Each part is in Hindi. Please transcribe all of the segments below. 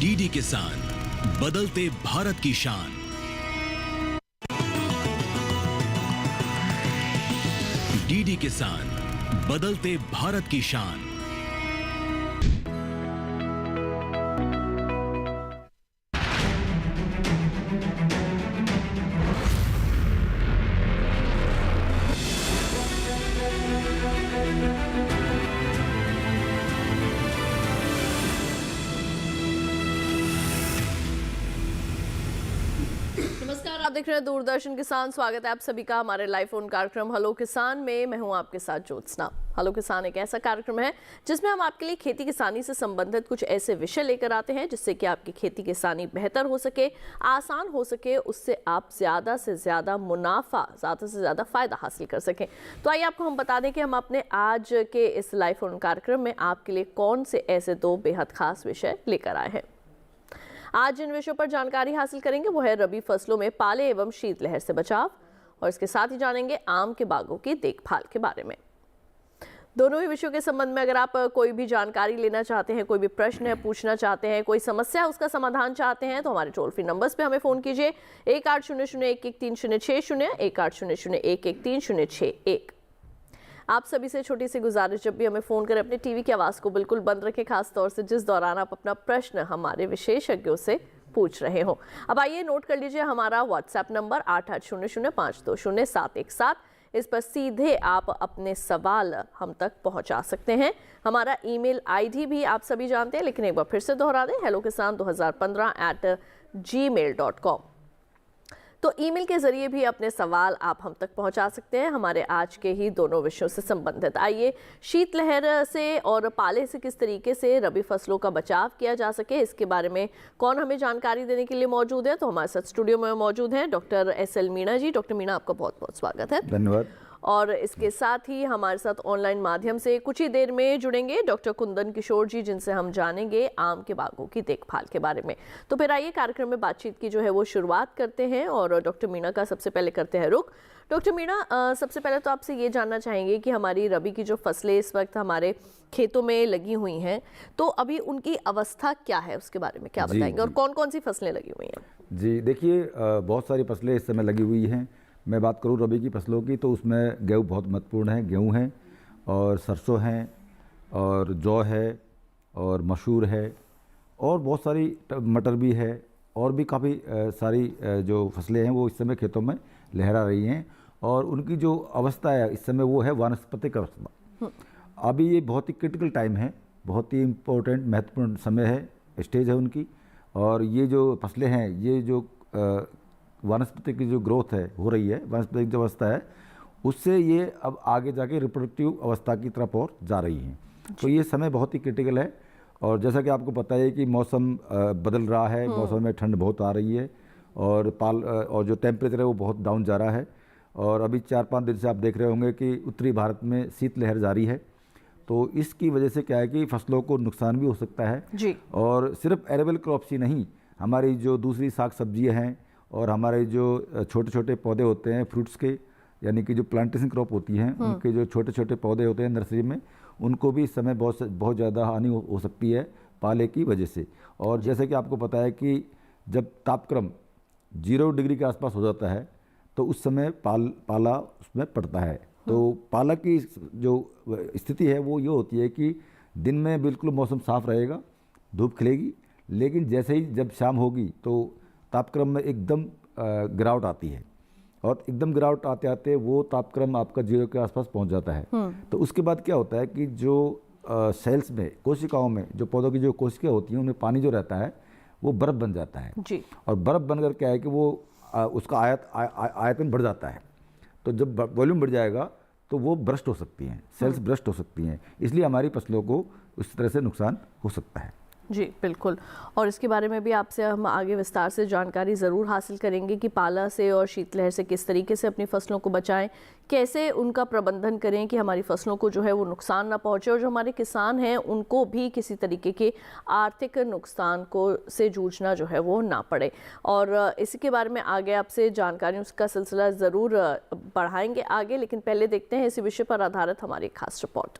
डीडी किसान, बदलते भारत की शान। डीडी किसान, बदलते भारत की शान। आप देख रहे हैं दूरदर्शन किसान। स्वागत है आप सभी का हमारे लाइव फोन कार्यक्रम हेलो किसान में। मैं हूं आपके साथ ज्योत्सना। हेलो किसान एक ऐसा कार्यक्रम है जिसमें हम आपके लिए खेती किसानी से संबंधित कुछ ऐसे विषय लेकर आते हैं जिससे कि आपकी खेती किसानी बेहतर हो सके, आसान हो सके, उससे आप ज़्यादा से ज़्यादा मुनाफा, ज़्यादा से ज़्यादा फ़ायदा हासिल कर सकें। तो आइए आपको हम बता दें कि हम अपने आज के इस लाइव फोन कार्यक्रम में आपके लिए कौन से ऐसे दो बेहद खास विषय लेकर आए हैं। आज जिन विषयों पर जानकारी हासिल करेंगे वो है रबी फसलों में पाले एवं शीतलहर से बचाव, और इसके साथ ही जानेंगे आम के बागों की देखभाल के बारे में। दोनों ही विषयों के संबंध में अगर आप कोई भी जानकारी लेना चाहते हैं, कोई भी प्रश्न है पूछना चाहते हैं, कोई समस्या है उसका समाधान चाहते हैं, तो हमारे टोल फ्री नंबर्स पे हमें फ़ोन कीजिए 1800-113060, 1800-113061। आप सभी से छोटी सी गुजारिश, जब भी हमें फ़ोन करें अपने टीवी की आवाज़ को बिल्कुल बंद रखें, खास तौर से जिस दौरान आप अपना प्रश्न हमारे विशेषज्ञों से पूछ रहे हो। अब आइए नोट कर लीजिए हमारा व्हाट्सएप नंबर 8800520717। इस पर सीधे आप अपने सवाल हम तक पहुंचा सकते हैं। हमारा ईमेल आईडी भी आप सभी जानते हैं, लेकिन एक बार फिर से दोहरा दें, hellokisan2015@gmail.com। तो ईमेल के जरिए भी अपने सवाल आप हम तक पहुंचा सकते हैं हमारे आज के ही दोनों विषयों से संबंधित। आइए शीतलहर से और पाले से किस तरीके से रबी फसलों का बचाव किया जा सके, इसके बारे में कौन हमें जानकारी देने के लिए मौजूद है। तो हमारे साथ स्टूडियो में मौजूद हैं डॉक्टर SL मीणा जी। डॉक्टर मीणा, आपका बहुत बहुत स्वागत है। धन्यवाद। और इसके साथ ही हमारे साथ ऑनलाइन माध्यम से कुछ ही देर में जुड़ेंगे डॉक्टर कुंदन किशोर जी, जिनसे हम जानेंगे आम के बागों की देखभाल के बारे में। तो फिर आइए कार्यक्रम में बातचीत की जो है वो शुरुआत करते हैं और डॉक्टर मीणा का सबसे पहले करते हैं रुख। डॉक्टर मीणा, सबसे पहले तो आपसे ये जानना चाहेंगे कि हमारी रबी की जो फसलें इस वक्त हमारे खेतों में लगी हुई हैं, तो अभी उनकी अवस्था क्या है, उसके बारे में क्या बताएंगे, और कौन कौन सी फसलें लगी हुई हैं? जी देखिए, बहुत सारी फसलें इस समय लगी हुई हैं। मैं बात करूं रबी की फसलों की तो उसमें गेहूं बहुत महत्वपूर्ण है। गेहूं है और सरसों है और जौ है और मसूर है और बहुत सारी मटर भी है और भी काफ़ी सारी जो फसलें हैं वो इस समय खेतों में लहरा रही हैं। और उनकी जो अवस्था है इस समय वो है वानस्पतिक अवस्था। अभी ये बहुत ही क्रिटिकल टाइम है, बहुत ही इम्पोर्टेंट महत्वपूर्ण समय है, स्टेज है उनकी। और ये जो फसलें हैं, ये जो वनस्पति की जो ग्रोथ है हो रही है, वनस्पतिक जो अवस्था है, उससे ये अब आगे जाके रिप्रोडक्टिव अवस्था की तरफ और जा रही हैं। तो ये समय बहुत ही क्रिटिकल है। और जैसा कि आपको पता है कि मौसम बदल रहा है, मौसम में ठंड बहुत आ रही है और जो टेम्परेचर है वो बहुत डाउन जा रहा है। और अभी 4-5 दिन से आप देख रहे होंगे कि उत्तरी भारत में शीतलहर जारी है। तो इसकी वजह से क्या है कि फसलों को नुकसान भी हो सकता है जी। और सिर्फ एरेबल क्रॉप्स ही नहीं, हमारी जो दूसरी साग सब्जियाँ हैं और हमारे जो छोटे छोटे पौधे होते हैं फ्रूट्स के, यानी कि जो प्लांटेशन क्रॉप होती हैं, उनके जो छोटे छोटे पौधे होते हैं नर्सरी में, उनको भी इस समय बहुत ज़्यादा हानि हो सकती है पाले की वजह से। और जैसे कि आपको पता है कि जब तापक्रम 0 डिग्री के आसपास हो जाता है तो उस समय पाला उसमें पड़ता है। तो पाला की जो स्थिति है वो ये होती है कि दिन में बिल्कुल मौसम साफ रहेगा, धूप खिलेगी, लेकिन जैसे ही जब शाम होगी तो तापक्रम में एकदम गिरावट आती है और एकदम गिरावट आते आते वो तापक्रम आपका 0 के आसपास पहुंच जाता है। तो उसके बाद क्या होता है कि जो सेल्स में, कोशिकाओं में, जो पौधों की जो कोशिकाएं होती हैं उनमें पानी जो रहता है वो बर्फ़ बन जाता है जी। और बर्फ़ बनकर क्या है कि वो उसका आयतन बढ़ जाता है। तो जब वॉल्यूम बढ़ जाएगा तो वो ब्रस्ट हो सकती हैं, सेल्स ब्रस्ट हो सकती हैं, इसलिए हमारी फसलों को उस तरह से नुकसान हो सकता है। जी बिल्कुल। और इसके बारे में भी आपसे हम आगे विस्तार से जानकारी ज़रूर हासिल करेंगे कि पाला से और शीतलहर से किस तरीके से अपनी फसलों को बचाएं, कैसे उनका प्रबंधन करें कि हमारी फसलों को जो है वो नुकसान ना पहुंचे और जो हमारे किसान हैं उनको भी किसी तरीके के आर्थिक नुकसान को से जूझना जो है वो ना पड़े। और इसी के बारे में आगे आपसे जानकारी उसका सिलसिला ज़रूर बढ़ाएंगे आगे, लेकिन पहले देखते हैं इसी विषय पर आधारित हमारी खास रिपोर्ट।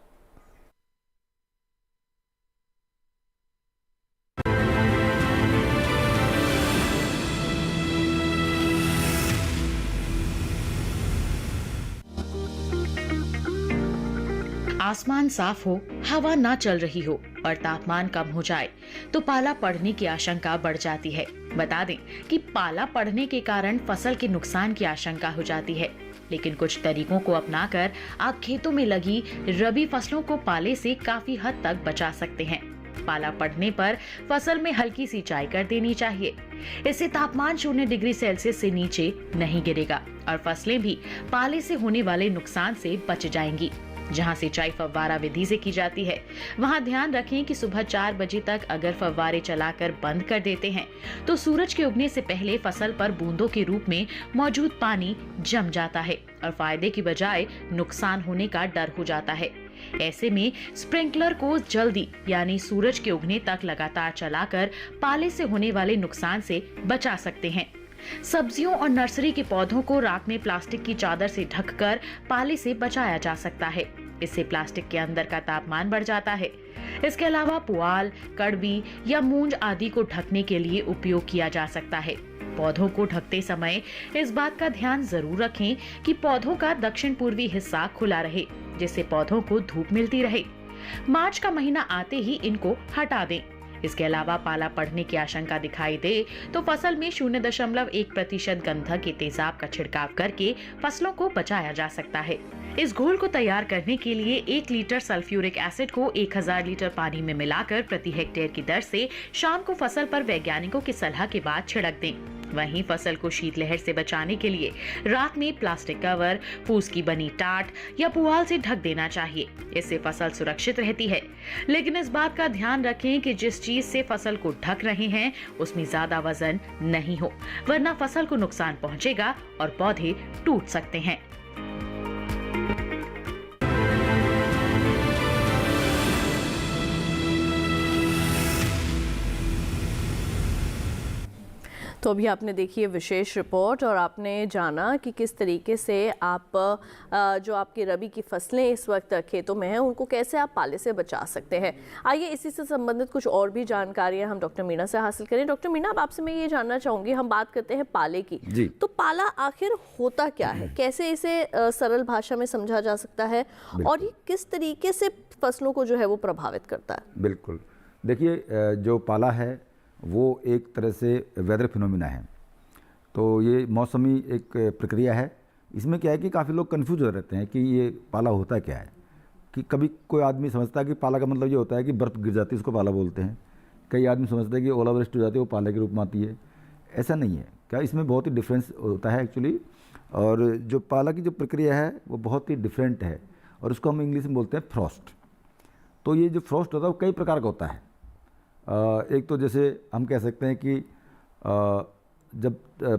आसमान साफ हो, हवा ना चल रही हो और तापमान कम हो जाए तो पाला पड़ने की आशंका बढ़ जाती है। बता दें कि पाला पड़ने के कारण फसल के नुकसान की आशंका हो जाती है, लेकिन कुछ तरीकों को अपनाकर आप खेतों में लगी रबी फसलों को पाले से काफी हद तक बचा सकते हैं। पाला पड़ने पर फसल में हल्की सिंचाई कर देनी चाहिए। इससे तापमान 0 डिग्री सेल्सियस से नीचे नहीं गिरेगा और फसलें भी पाले से होने वाले नुकसान से बच जाएंगी। जहां सिंचाई फव्वारा विधि से की जाती है, वहां ध्यान रखें कि सुबह 4 बजे तक अगर फव्वारे चलाकर बंद कर देते हैं तो सूरज के उगने से पहले फसल पर बूंदों के रूप में मौजूद पानी जम जाता है और फायदे की बजाय नुकसान होने का डर हो जाता है। ऐसे में स्प्रिंकलर को जल्दी यानी सूरज के उगने तक लगातार चलाकर पाले से होने वाले नुकसान से बचा सकते हैं। सब्जियों और नर्सरी के पौधों को राख में प्लास्टिक की चादर से ढककर पाले से बचाया जा सकता है। इससे प्लास्टिक के अंदर का तापमान बढ़ जाता है। इसके अलावा पुआल, कड़बी या मूंज आदि को ढकने के लिए उपयोग किया जा सकता है। पौधों को ढकते समय इस बात का ध्यान जरूर रखें कि पौधों का दक्षिण पूर्वी हिस्सा खुला रहे, जिससे पौधों को धूप मिलती रहे। मार्च का महीना आते ही इनको हटा दें। इसके अलावा पाला पड़ने की आशंका दिखाई दे तो फसल में 0.1% गंधक के तेजाब का छिड़काव करके फसलों को बचाया जा सकता है। इस घोल को तैयार करने के लिए 1 लीटर सल्फ्यूरिक एसिड को 1000 लीटर पानी में मिलाकर प्रति हेक्टेयर की दर से शाम को फसल पर वैज्ञानिकों की सलाह के बाद छिड़क दें। वहीं फसल को शीतलहर से बचाने के लिए रात में प्लास्टिक कवर, फूस की बनी टाट या पुआल से ढक देना चाहिए। इससे फसल सुरक्षित रहती है। लेकिन इस बात का ध्यान रखें कि जिस चीज से फसल को ढक रहे हैं उसमें ज्यादा वजन नहीं हो, वरना फसल को नुकसान पहुंचेगा और पौधे टूट सकते हैं। तो अभी आपने देखी है विशेष रिपोर्ट और आपने जाना कि किस तरीके से आप जो आपकी रबी की फसलें इस वक्त खेतों में हैं उनको कैसे आप पाले से बचा सकते हैं। आइए इसी से संबंधित कुछ और भी जानकारियां हम डॉक्टर मीणा से हासिल करें। डॉक्टर मीणा, अब आपसे मैं ये जानना चाहूँगी, हम बात करते हैं पाले की, तो पाला आखिर होता क्या है, कैसे इसे सरल भाषा में समझा जा सकता है और ये किस तरीके से फसलों को जो है वो प्रभावित करता है? बिल्कुल, देखिए जो पाला है वो एक तरह से वेदर फिनोमिना है। तो ये मौसमी एक प्रक्रिया है। इसमें क्या है कि काफ़ी लोग कंफ्यूज हो रहते हैं कि ये पाला होता क्या है। कि कभी कोई आदमी समझता है कि पाला का मतलब ये होता है कि बर्फ़ गिर जाती है, उसको पाला बोलते हैं। कई आदमी समझते हैं कि ओलावृष्टि हो जाती है, वो पाले के रूप में आती है। ऐसा नहीं है। क्या इसमें बहुत ही डिफरेंस होता है एक्चुअली। और जो पाला की जो प्रक्रिया है वो बहुत ही डिफरेंट है और उसको हम इंग्लिश में बोलते हैं फ्रॉस्ट। तो ये जो फ्रॉस्ट होता है वो कई प्रकार का होता है। एक तो जैसे हम कह सकते हैं कि जब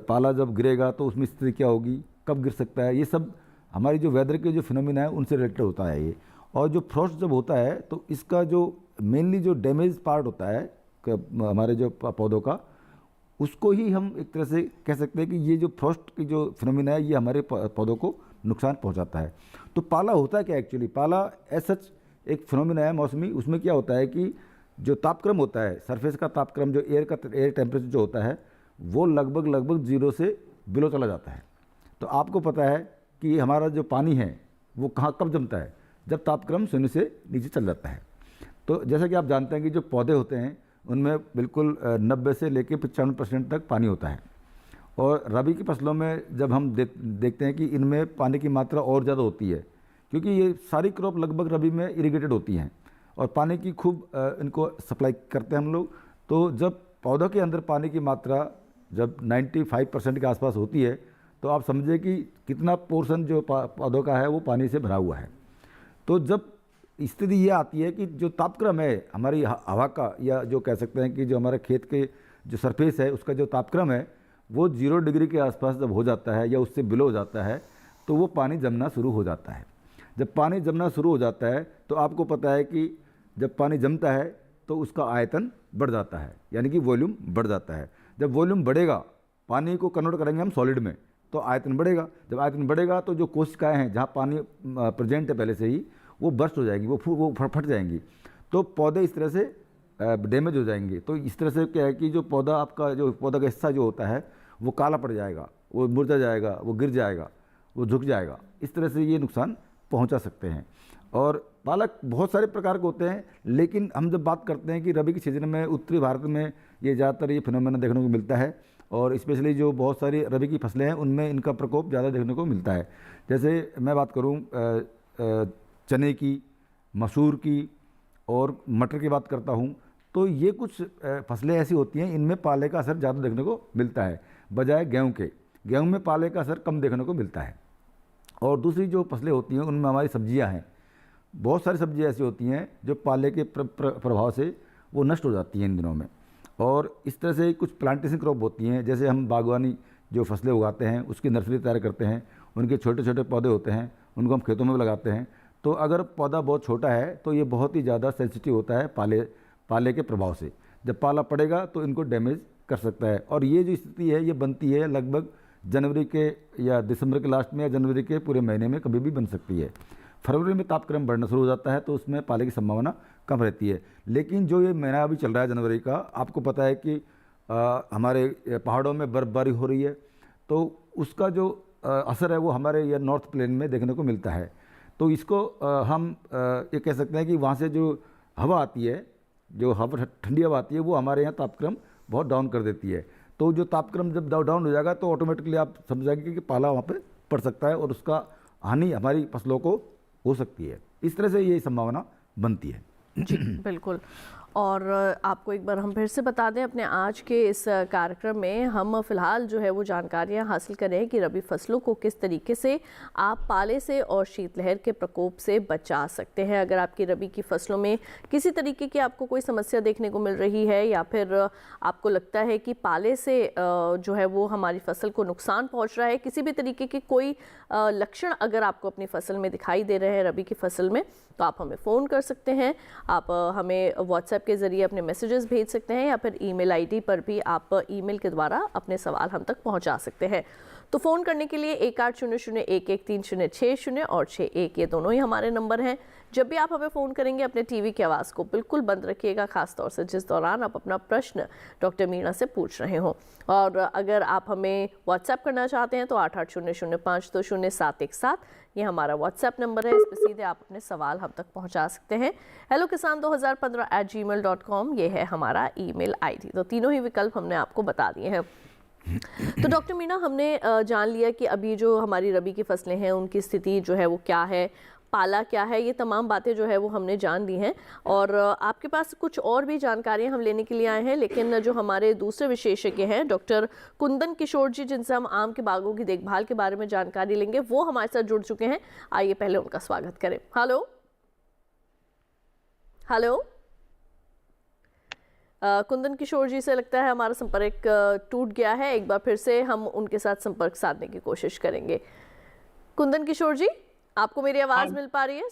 पाला जब गिरेगा तो उसमें स्थिति क्या होगी, कब गिर सकता है, ये सब हमारी जो वेदर के जो फिनोमिना है उनसे रिलेटेड होता है ये। और जो फ्रॉस्ट जब होता है तो इसका जो मेनली जो डैमेज पार्ट होता है हमारे जो पौधों का, उसको ही हम एक तरह से कह सकते हैं कि ये जो फ्रॉस्ट की जो फिनोमिना है ये हमारे पौधों को नुकसान पहुंचाता है। तो पाला होता क्या एक्चुअली, पाला एज सच एक फिनोमिना है मौसमी। उसमें क्या होता है कि जो तापक्रम होता है, सरफेस का तापक्रम, जो एयर टेम्परेचर जो होता है वो लगभग 0 से बिलो चला जाता है। तो आपको पता है कि हमारा जो पानी है वो कहाँ कब जमता है, जब तापक्रम 0 से नीचे चल जाता है। तो जैसा कि आप जानते हैं कि जो पौधे होते हैं उनमें बिल्कुल 90 से लेकर 95% तक पानी होता है। और रबी की फसलों में जब हम देखते हैं कि इनमें पानी की मात्रा और ज़्यादा होती है, क्योंकि ये सारी क्रॉप लगभग रबी में इरीगेटेड होती हैं और पानी की खूब इनको सप्लाई करते हैं हम लोग। तो जब पौधों के अंदर पानी की मात्रा जब 95% के आसपास होती है तो आप समझिए कि कितना पोर्शन जो पौधों का है वो पानी से भरा हुआ है। तो जब स्थिति ये आती है कि जो तापक्रम है हमारी हवा का, या जो कह सकते हैं कि जो हमारे खेत के जो सरफेस है उसका जो तापक्रम है वो 0 डिग्री के आसपास जब हो जाता है या उससे बिलो हो जाता है तो वो पानी जमना शुरू हो जाता है। जब पानी जमना शुरू हो जाता है तो आपको पता है कि जब पानी जमता है तो उसका आयतन बढ़ जाता है, यानी कि वॉल्यूम बढ़ जाता है। जब वॉल्यूम बढ़ेगा, पानी को कन्वर्ट करेंगे हम सॉलिड में, तो आयतन बढ़ेगा। जब आयतन बढ़ेगा तो जो कोशिकाएं हैं जहाँ पानी प्रेजेंट है पहले से ही, वो बर्स्ट हो जाएंगी, वो फट जाएंगी। तो पौधे इस तरह से डैमेज हो जाएंगे। तो इस तरह से क्या है कि जो पौधा आपका जो पौधा का हिस्सा जो होता है वो काला पड़ जाएगा, वो मुरझा जाएगा, वो गिर जाएगा, वो झुक जाएगा। इस तरह से ये नुकसान पहुंचा सकते हैं। और पालक बहुत सारे प्रकार के होते हैं, लेकिन हम जब बात करते हैं कि रबी के सीजन में उत्तरी भारत में ये ज़्यादातर ये फिनोमेना देखने को मिलता है, और स्पेशली जो बहुत सारी रबी की फसलें हैं उनमें इनका प्रकोप ज़्यादा देखने को मिलता है। जैसे मैं बात करूँ चने की, मसूर की और मटर की बात करता हूँ, तो ये कुछ फसलें ऐसी होती हैं इनमें पाले का असर ज़्यादा देखने को मिलता है बजाय गेहूँ के। गेहूँ में पाले का असर कम देखने को मिलता है। और दूसरी जो फसलें होती हैं उनमें हमारी सब्जियां हैं, बहुत सारी सब्जियां ऐसी होती हैं जो पाले के प्रभाव से वो नष्ट हो जाती हैं इन दिनों में। और इस तरह से कुछ प्लांटेशन क्रॉप होती हैं, जैसे हम बागवानी जो फसलें उगाते हैं उसकी नर्सरी तैयार करते हैं, उनके छोटे छोटे पौधे होते हैं, उनको हम खेतों में भी लगाते हैं। तो अगर पौधा बहुत छोटा है तो ये बहुत ही ज़्यादा सेंसिटिव होता है पाले के प्रभाव से। जब पाला पड़ेगा तो इनको डैमेज कर सकता है। और ये जो स्थिति है ये बनती है लगभग जनवरी के या दिसंबर के लास्ट में या जनवरी के पूरे महीने में कभी भी बन सकती है। फरवरी में तापक्रम बढ़ना शुरू हो जाता है तो उसमें पाले की संभावना कम रहती है। लेकिन जो ये महीना अभी चल रहा है जनवरी का, आपको पता है कि हमारे पहाड़ों में बर्फबारी हो रही है, तो उसका जो असर है वो हमारे ये नॉर्थ प्लेन में देखने को मिलता है। तो इसको हम ये कह सकते हैं कि वहाँ से जो हवा आती है, जो हवा ठंडी हवा आती है, वो हमारे यहाँ तापक्रम बहुत डाउन कर देती है। तो जो तापक्रम जब डाउन हो जाएगा तो ऑटोमेटिकली आप समझ जाएंगे कि पाला वहाँ पे पड़ सकता है और उसका हानि हमारी फसलों को हो सकती है। इस तरह से ये संभावना बनती है। जी बिल्कुल। और आपको एक बार हम फिर से बता दें, अपने आज के इस कार्यक्रम में हम फिलहाल जो है वो जानकारियां हासिल कर रहे हैं कि रबी फसलों को किस तरीके से आप पाले से और शीतलहर के प्रकोप से बचा सकते हैं। अगर आपकी रबी की फसलों में किसी तरीके की आपको कोई समस्या देखने को मिल रही है या फिर आपको लगता है कि पाले से जो है वो हमारी फसल को नुकसान पहुँच रहा है, किसी भी तरीके के कोई लक्षण अगर आपको अपनी फसल में दिखाई दे रहे हैं रबी की फसल में, तो आप हमें फ़ोन कर सकते हैं। आप हमें व्हाट्सएप के ज़रिए अपने मैसेजेस भेज सकते हैं या फिर ईमेल आईडी पर भी आप ईमेल के द्वारा अपने सवाल हम तक पहुंचा सकते हैं। तो फ़ोन करने के लिए 1800-113060 और 61 ये दोनों ही हमारे नंबर हैं। जब भी आप हमें फ़ोन करेंगे अपने टीवी की आवाज़ को बिल्कुल बंद रखिएगा, खासतौर से जिस दौरान आप अपना प्रश्न डॉक्टर मीणा से पूछ रहे हों। और अगर आप हमें व्हाट्सएप करना चाहते हैं तो 8800-520-717 ये हमारा व्हाट्सएप नंबर है। इस पर सीधे आप अपने सवाल हम तक पहुंचा सकते हैं। hellokisan2015@gmail.com ये है हमारा ईमेल आईडी। तो तीनों ही विकल्प हमने आपको बता दिए हैं। तो डॉक्टर मीणा, हमने जान लिया कि अभी जो हमारी रबी की फसलें हैं उनकी स्थिति जो है वो क्या है, पाला क्या है, ये तमाम बातें जो है वो हमने जान ली हैं। और आपके पास कुछ और भी जानकारियां हम लेने के लिए आए हैं, लेकिन जो हमारे दूसरे विशेषज्ञ हैं डॉक्टर कुंदन किशोर जी, जिनसे हम आम के बागों की देखभाल के बारे में जानकारी लेंगे, वो हमारे साथ जुड़ चुके हैं। आइए पहले उनका स्वागत करें। हेलो हेलो कुंदन किशोर जी से लगता है हमारा संपर्क टूट गया है। एक बार फिर से हम उनके साथ संपर्क साधने की कोशिश करेंगे। कुंदन किशोर जी, आपको मेरी आवाज़ मिल पा रही है?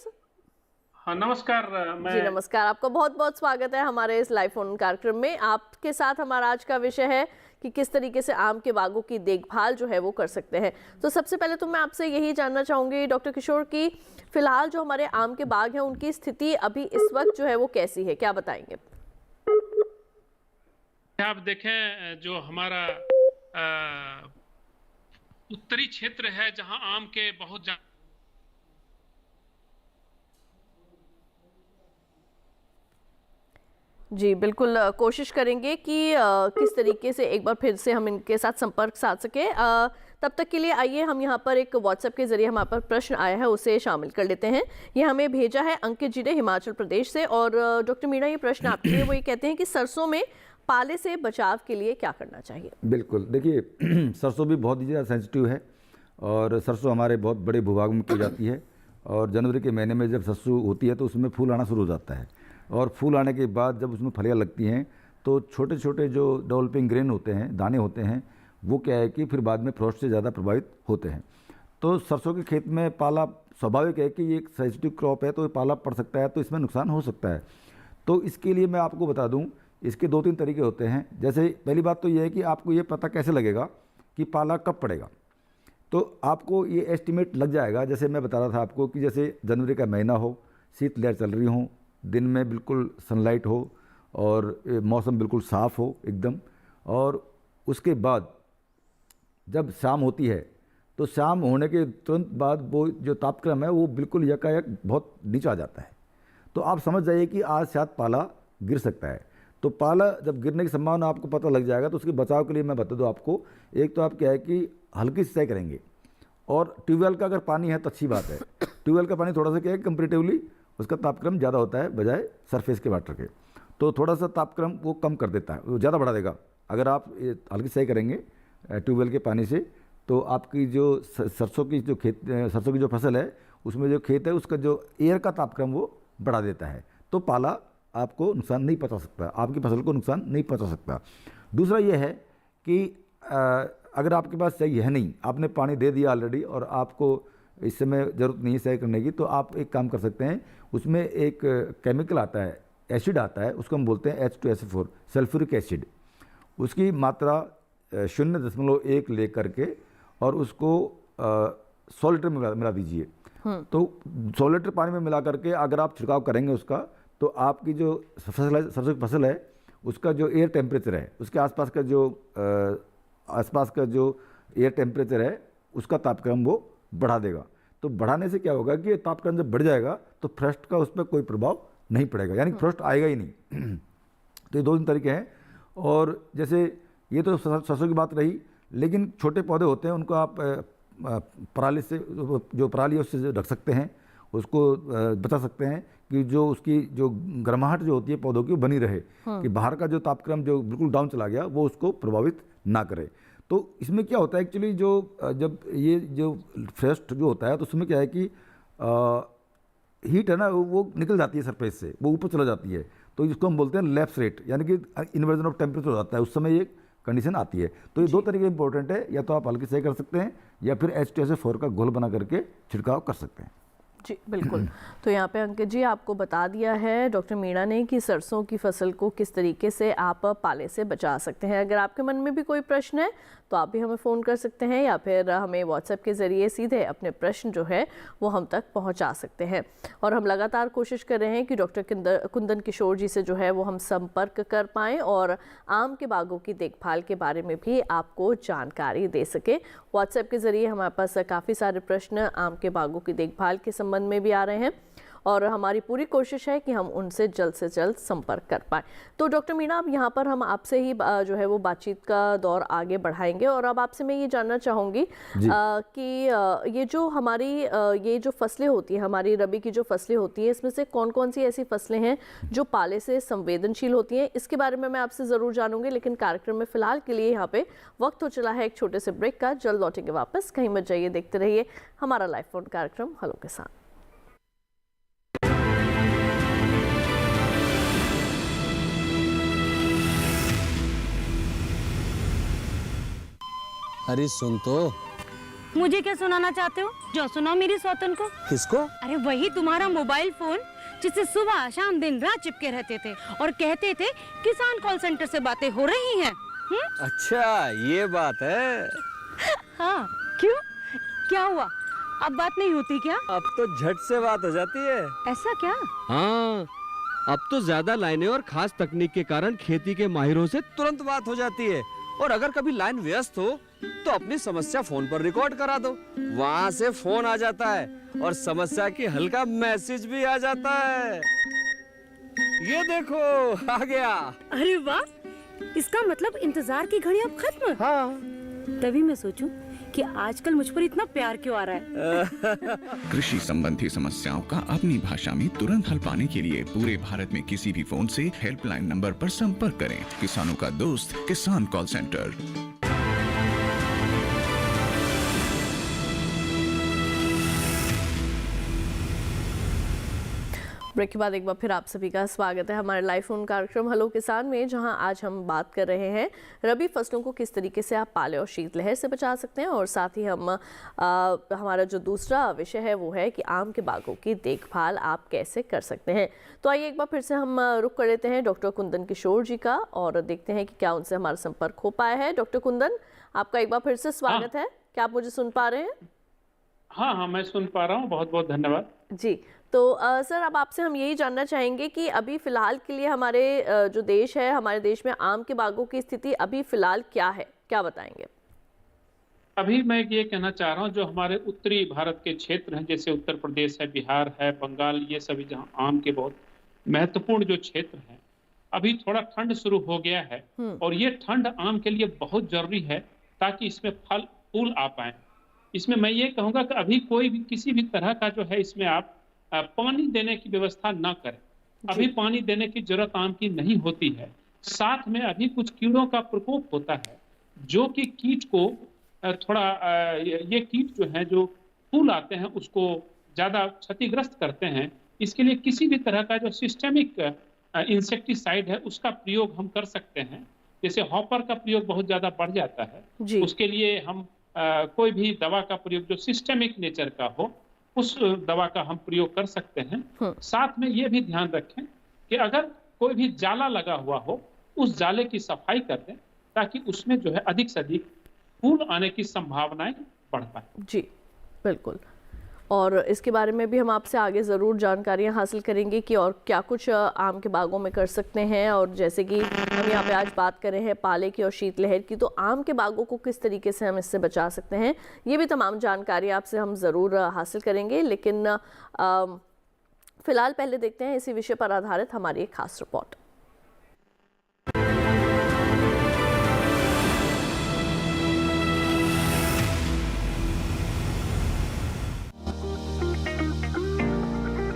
हाँ, नमस्कार। जी नमस्कार, आपका बहुत बहुत स्वागत है हमारे इस लाइव फोन कार्यक्रम में। आपके साथ हमारा आज का विषय है कि किस तरीके से आम के बागों की देखभाल जो है वो कर सकते हैं। तो सबसे पहले तो मैं आपसे यही जानना चाहूँगी डॉक्टर किशोर की फिलहाल जो हमारे आम के बाग हैं उनकी स्थिति अभी इस वक्त जो है वो कैसी है, क्या बताएंगे? आप देखें जो हमारा उत्तरी क्षेत्र है जहां आम के बहुत जी बिल्कुल, कोशिश करेंगे कि किस तरीके से एक बार फिर से हम इनके साथ संपर्क साध सकें। तब तक के लिए आइए हम यहाँ पर एक व्हाट्सएप के जरिए हमारे पर प्रश्न आया है उसे शामिल कर लेते हैं। ये हमें भेजा है अंकित जी ने हिमाचल प्रदेश से। और डॉक्टर मीणा, ये प्रश्न आपके लिए, वो ये कहते हैं कि सरसों में पाले से बचाव के लिए क्या करना चाहिए? बिल्कुल, देखिए सरसों भी बहुत ही ज़्यादा सेंसिटिव है और सरसों हमारे बहुत बड़े भूभाग में की जाती है। और जनवरी के महीने में जब सरसों होती है तो उसमें फूल आना शुरू हो जाता है, और फूल आने के बाद जब उसमें फलियाँ लगती हैं तो छोटे छोटे जो डेवलपिंग ग्रेन होते हैं, दाने होते हैं, वो क्या है कि फिर बाद में फ्रॉस्ट से ज़्यादा प्रभावित होते हैं। तो सरसों के खेत में पाला स्वाभाविक है कि ये एक सेंसिटिव क्रॉप है, तो पाला पड़ सकता है, तो इसमें नुकसान हो सकता है। तो इसके लिए मैं आपको बता दूं, इसके 2-3 तरीके होते हैं। जैसे पहली बात तो ये है कि आपको ये पता कैसे लगेगा कि पाला कब पड़ेगा। तो आपको ये एस्टिमेट लग जाएगा, जैसे मैं बता रहा था आपको कि जैसे जनवरी का महीना हो, शीतलहर चल रही हो, दिन में बिल्कुल सनलाइट हो और मौसम बिल्कुल साफ़ हो एकदम, और उसके बाद जब शाम होती है तो शाम होने के तुरंत बाद वो जो तापक्रम है वो बिल्कुल यकायक बहुत नीचे आ जाता है, तो आप समझ जाइए कि आज शायद पाला गिर सकता है। तो पाला जब गिरने की संभावना आपको पता लग जाएगा तो उसके बचाव के लिए मैं बता दूं आपको, एक तो आप क्या है कि हल्की सिंचाई करेंगे, और ट्यूबवेल का अगर पानी है तो अच्छी बात है। ट्यूबवेल का पानी थोड़ा सा क्या है कंपेरेटिवली उसका तापक्रम ज़्यादा होता है बजाय सरफेस के वाटर के, तो थोड़ा सा तापक्रम वो कम कर देता है, वो ज़्यादा बढ़ा देगा। अगर आप हल्की सिंचाई करेंगे ट्यूबवेल के पानी से तो आपकी जो सरसों की जो फसल है उसमें जो खेत है उसका जो एयर का तापक्रम वो बढ़ा देता है, तो पाला आपको नुकसान नहीं पहुंचा सकता, आपकी फसल को नुकसान नहीं पहुंचा सकता। दूसरा ये है कि अगर आपके पास सिंचाई है नहीं, आपने पानी दे दिया ऑलरेडी और आपको इस समय ज़रूरत नहीं है सिंचाई करने की, तो आप एक काम कर सकते हैं, उसमें एक केमिकल आता है, एसिड आता है, उसको हम बोलते हैं H2SO4 सल्फ्यूरिक एसिड। उसकी मात्रा 0.1 ले करके और उसको 100 लीटर में मिला दीजिए। तो 100 लीटर पानी में मिला करके अगर आप छिड़काव करेंगे उसका, तो आपकी जो फसल है, सरसों की फसल है, उसका जो एयर टेम्परेचर है, उसके आसपास का जो एयर टेम्परेचर है उसका तापक्रम वो बढ़ा देगा। तो बढ़ाने से क्या होगा कि तापक्रम जब बढ़ जाएगा तो फ्रॉस्ट का उस पर कोई प्रभाव नहीं पड़ेगा, यानी फ्रॉस्ट आएगा ही नहीं। तो ये 2 तरीके हैं। और जैसे ये तो सरसों की बात रही, लेकिन छोटे पौधे होते हैं उनको आप पराली से, जो पराली है उससे ढक सकते हैं, उसको बचा सकते हैं कि जो उसकी जो गर्माहट जो होती है पौधों की वो बनी रहे, कि बाहर का जो तापक्रम जो बिल्कुल डाउन चला गया वो उसको प्रभावित ना करे। तो इसमें क्या होता है एक्चुअली, जो जब ये जो फ्रॉस्ट जो होता है तो उसमें क्या है कि हीट है ना वो निकल जाती है सरफेस से, वो ऊपर चला जाती है, तो इसको हम बोलते हैं लैप्स रेट, यानी कि इन्वर्जन ऑफ टेम्परेचर हो जाता है, उस समय ये कंडीशन आती है। तो ये 2 तरीके इंपॉर्टेंट है, या तो आप हल्की सिंचाई कर सकते हैं या फिर H2SO4 का घोल बना करके छिड़काव कर सकते हैं। जी बिल्कुल। तो यहाँ पे अंकित जी आपको बता दिया है डॉक्टर मीणा ने कि सरसों की फसल को किस तरीके से आप पाले से बचा सकते हैं। अगर आपके मन में भी कोई प्रश्न है तो आप भी हमें फ़ोन कर सकते हैं या फिर हमें व्हाट्सएप के ज़रिए सीधे अपने प्रश्न जो है वो हम तक पहुँचा सकते हैं। और हम लगातार कोशिश कर रहे हैं कि डॉक्टर कुंदन किशोर जी से जो है वो हम संपर्क कर पाएँ और आम के बागों की देखभाल के बारे में भी आपको जानकारी दे सके। व्हाट्सएप के ज़रिए हमारे पास काफ़ी सारे प्रश्न आम के बागों की देखभाल के संबंध में भी आ रहे हैं और हमारी पूरी कोशिश है कि हम उनसे जल्द से जल्द संपर्क कर पाएँ। तो डॉक्टर मीणा, अब यहाँ पर हम आपसे ही जो है वो बातचीत का दौर आगे बढ़ाएंगे और अब आपसे मैं ये जानना चाहूँगी कि ये जो हमारी ये जो फसलें होती हैं, हमारी रबी की जो फसलें होती हैं, इसमें से कौन कौन सी ऐसी फसलें हैं जो पाले से संवेदनशील होती हैं, इसके बारे में मैं आपसे ज़रूर जानूंगी। लेकिन कार्यक्रम में फ़िलहाल के लिए यहाँ पे वक्त हो चला है एक छोटे से ब्रेक का। जल्द लौटेंगे वापस, कहीं मत जाइए, देखते रहिए हमारा लाइव फोन कार्यक्रम हेलो किसान। अरे सुन तो। मुझे क्या सुनाना चाहते हो? जो सुनाओ मेरी सौतन को। किसको? अरे वही तुम्हारा मोबाइल फोन जिससे सुबह शाम दिन रात चिपके रहते थे और कहते थे किसान कॉल सेंटर से बातें हो रही हैं। अच्छा ये बात है। हाँ क्यों, क्या हुआ? अब बात नहीं होती क्या? अब तो झट से बात हो जाती है। ऐसा क्या? हाँ, अब तो ज्यादा लाइनें और खास तकनीक के कारण खेती के माहिरों से तुरंत बात हो जाती है। और अगर कभी लाइन व्यस्त हो तो अपनी समस्या फोन पर रिकॉर्ड करा दो, वहाँ से फोन आ जाता है और समस्या की हल का मैसेज भी आ जाता है। ये देखो आ गया। अरे वाह, इसका मतलब इंतजार की घड़ी अब खत्म। हाँ। तभी मैं सोचूं कि आजकल मुझ पर इतना प्यार क्यों आ रहा है। कृषि संबंधी समस्याओं का अपनी भाषा में तुरंत हल पाने के लिए पूरे भारत में किसी भी फोन से हेल्पलाइन नंबर पर संपर्क करें। किसानों का दोस्त किसान कॉल सेंटर। ब्रेक के बाद एक बार फिर आप सभी का स्वागत है हमारे लाइव फोन कार्यक्रम हेलो किसान में, जहां आज हम बात कर रहे हैं रबी फसलों को किस तरीके से आप पाले और शीतलहर से बचा सकते हैं। और साथ ही हम हमारा जो दूसरा विषय है वो है कि आम के बागों की देखभाल आप कैसे कर सकते हैं। तो आइए एक बार फिर से हम रुख कर लेते हैं डॉक्टर कुंदन किशोर जी का और देखते हैं कि क्या उनसे हमारा संपर्क हो पाया है। डॉक्टर कुंदन, आपका एक बार फिर से स्वागत है। क्या आप मुझे सुन पा रहे हैं? हाँ, मैं सुन पा रहा हूँ। बहुत बहुत धन्यवाद जी। तो सर, अब आपसे हम यही जानना चाहेंगे कि अभी फ़िलहाल के लिए हमारे जो देश है, हमारे देश में आम के बागों की स्थिति अभी फ़िलहाल क्या है, क्या बताएंगे? अभी मैं ये कहना चाह रहा हूँ, जो हमारे उत्तरी भारत के क्षेत्र हैं, जैसे उत्तर प्रदेश है, बिहार है, बंगाल, ये सभी जहाँ आम के बहुत महत्वपूर्ण जो क्षेत्र है, अभी थोड़ा ठंड शुरू हो गया है और ये ठंड आम के लिए बहुत जरूरी है ताकि इसमें फल फूल आ पाए। इसमें मैं ये कहूँगा कि अभी कोई भी किसी भी तरह का जो है इसमें आप पानी देने की व्यवस्था ना करें। अभी पानी देने की जरूरत आम की नहीं होती है। साथ में अभी कुछ कीड़ों का प्रकोप होता है जो कि कीट को थोड़ा ये कीट जो है जो फूल आते हैं उसको ज्यादा क्षतिग्रस्त करते हैं। इसके लिए किसी भी तरह का जो सिस्टेमिक इंसेक्टिसाइड है उसका प्रयोग हम कर सकते हैं। जैसे हॉपर का प्रयोग बहुत ज्यादा बढ़ जाता है, उसके लिए हम कोई भी दवा का प्रयोग जो सिस्टेमिक नेचर का हो उस दवा का हम प्रयोग कर सकते हैं। साथ में ये भी ध्यान रखें कि अगर कोई भी जाला लगा हुआ हो उस जाले की सफाई कर दें ताकि उसमें जो है अधिक से अधिक फूल आने की संभावनाएं बढ़ पाए। जी बिल्कुल, और इसके बारे में भी हम आपसे आगे ज़रूर जानकारियां हासिल करेंगे कि और क्या कुछ आम के बागों में कर सकते हैं। और जैसे कि हम यहाँ पे आज बात कर रहे हैं पाले की और शीतलहर की, तो आम के बागों को किस तरीके से हम इससे बचा सकते हैं, ये भी तमाम जानकारी आपसे हम ज़रूर हासिल करेंगे। लेकिन फ़िलहाल पहले देखते हैं इसी विषय पर आधारित हमारी एक खास रिपोर्ट।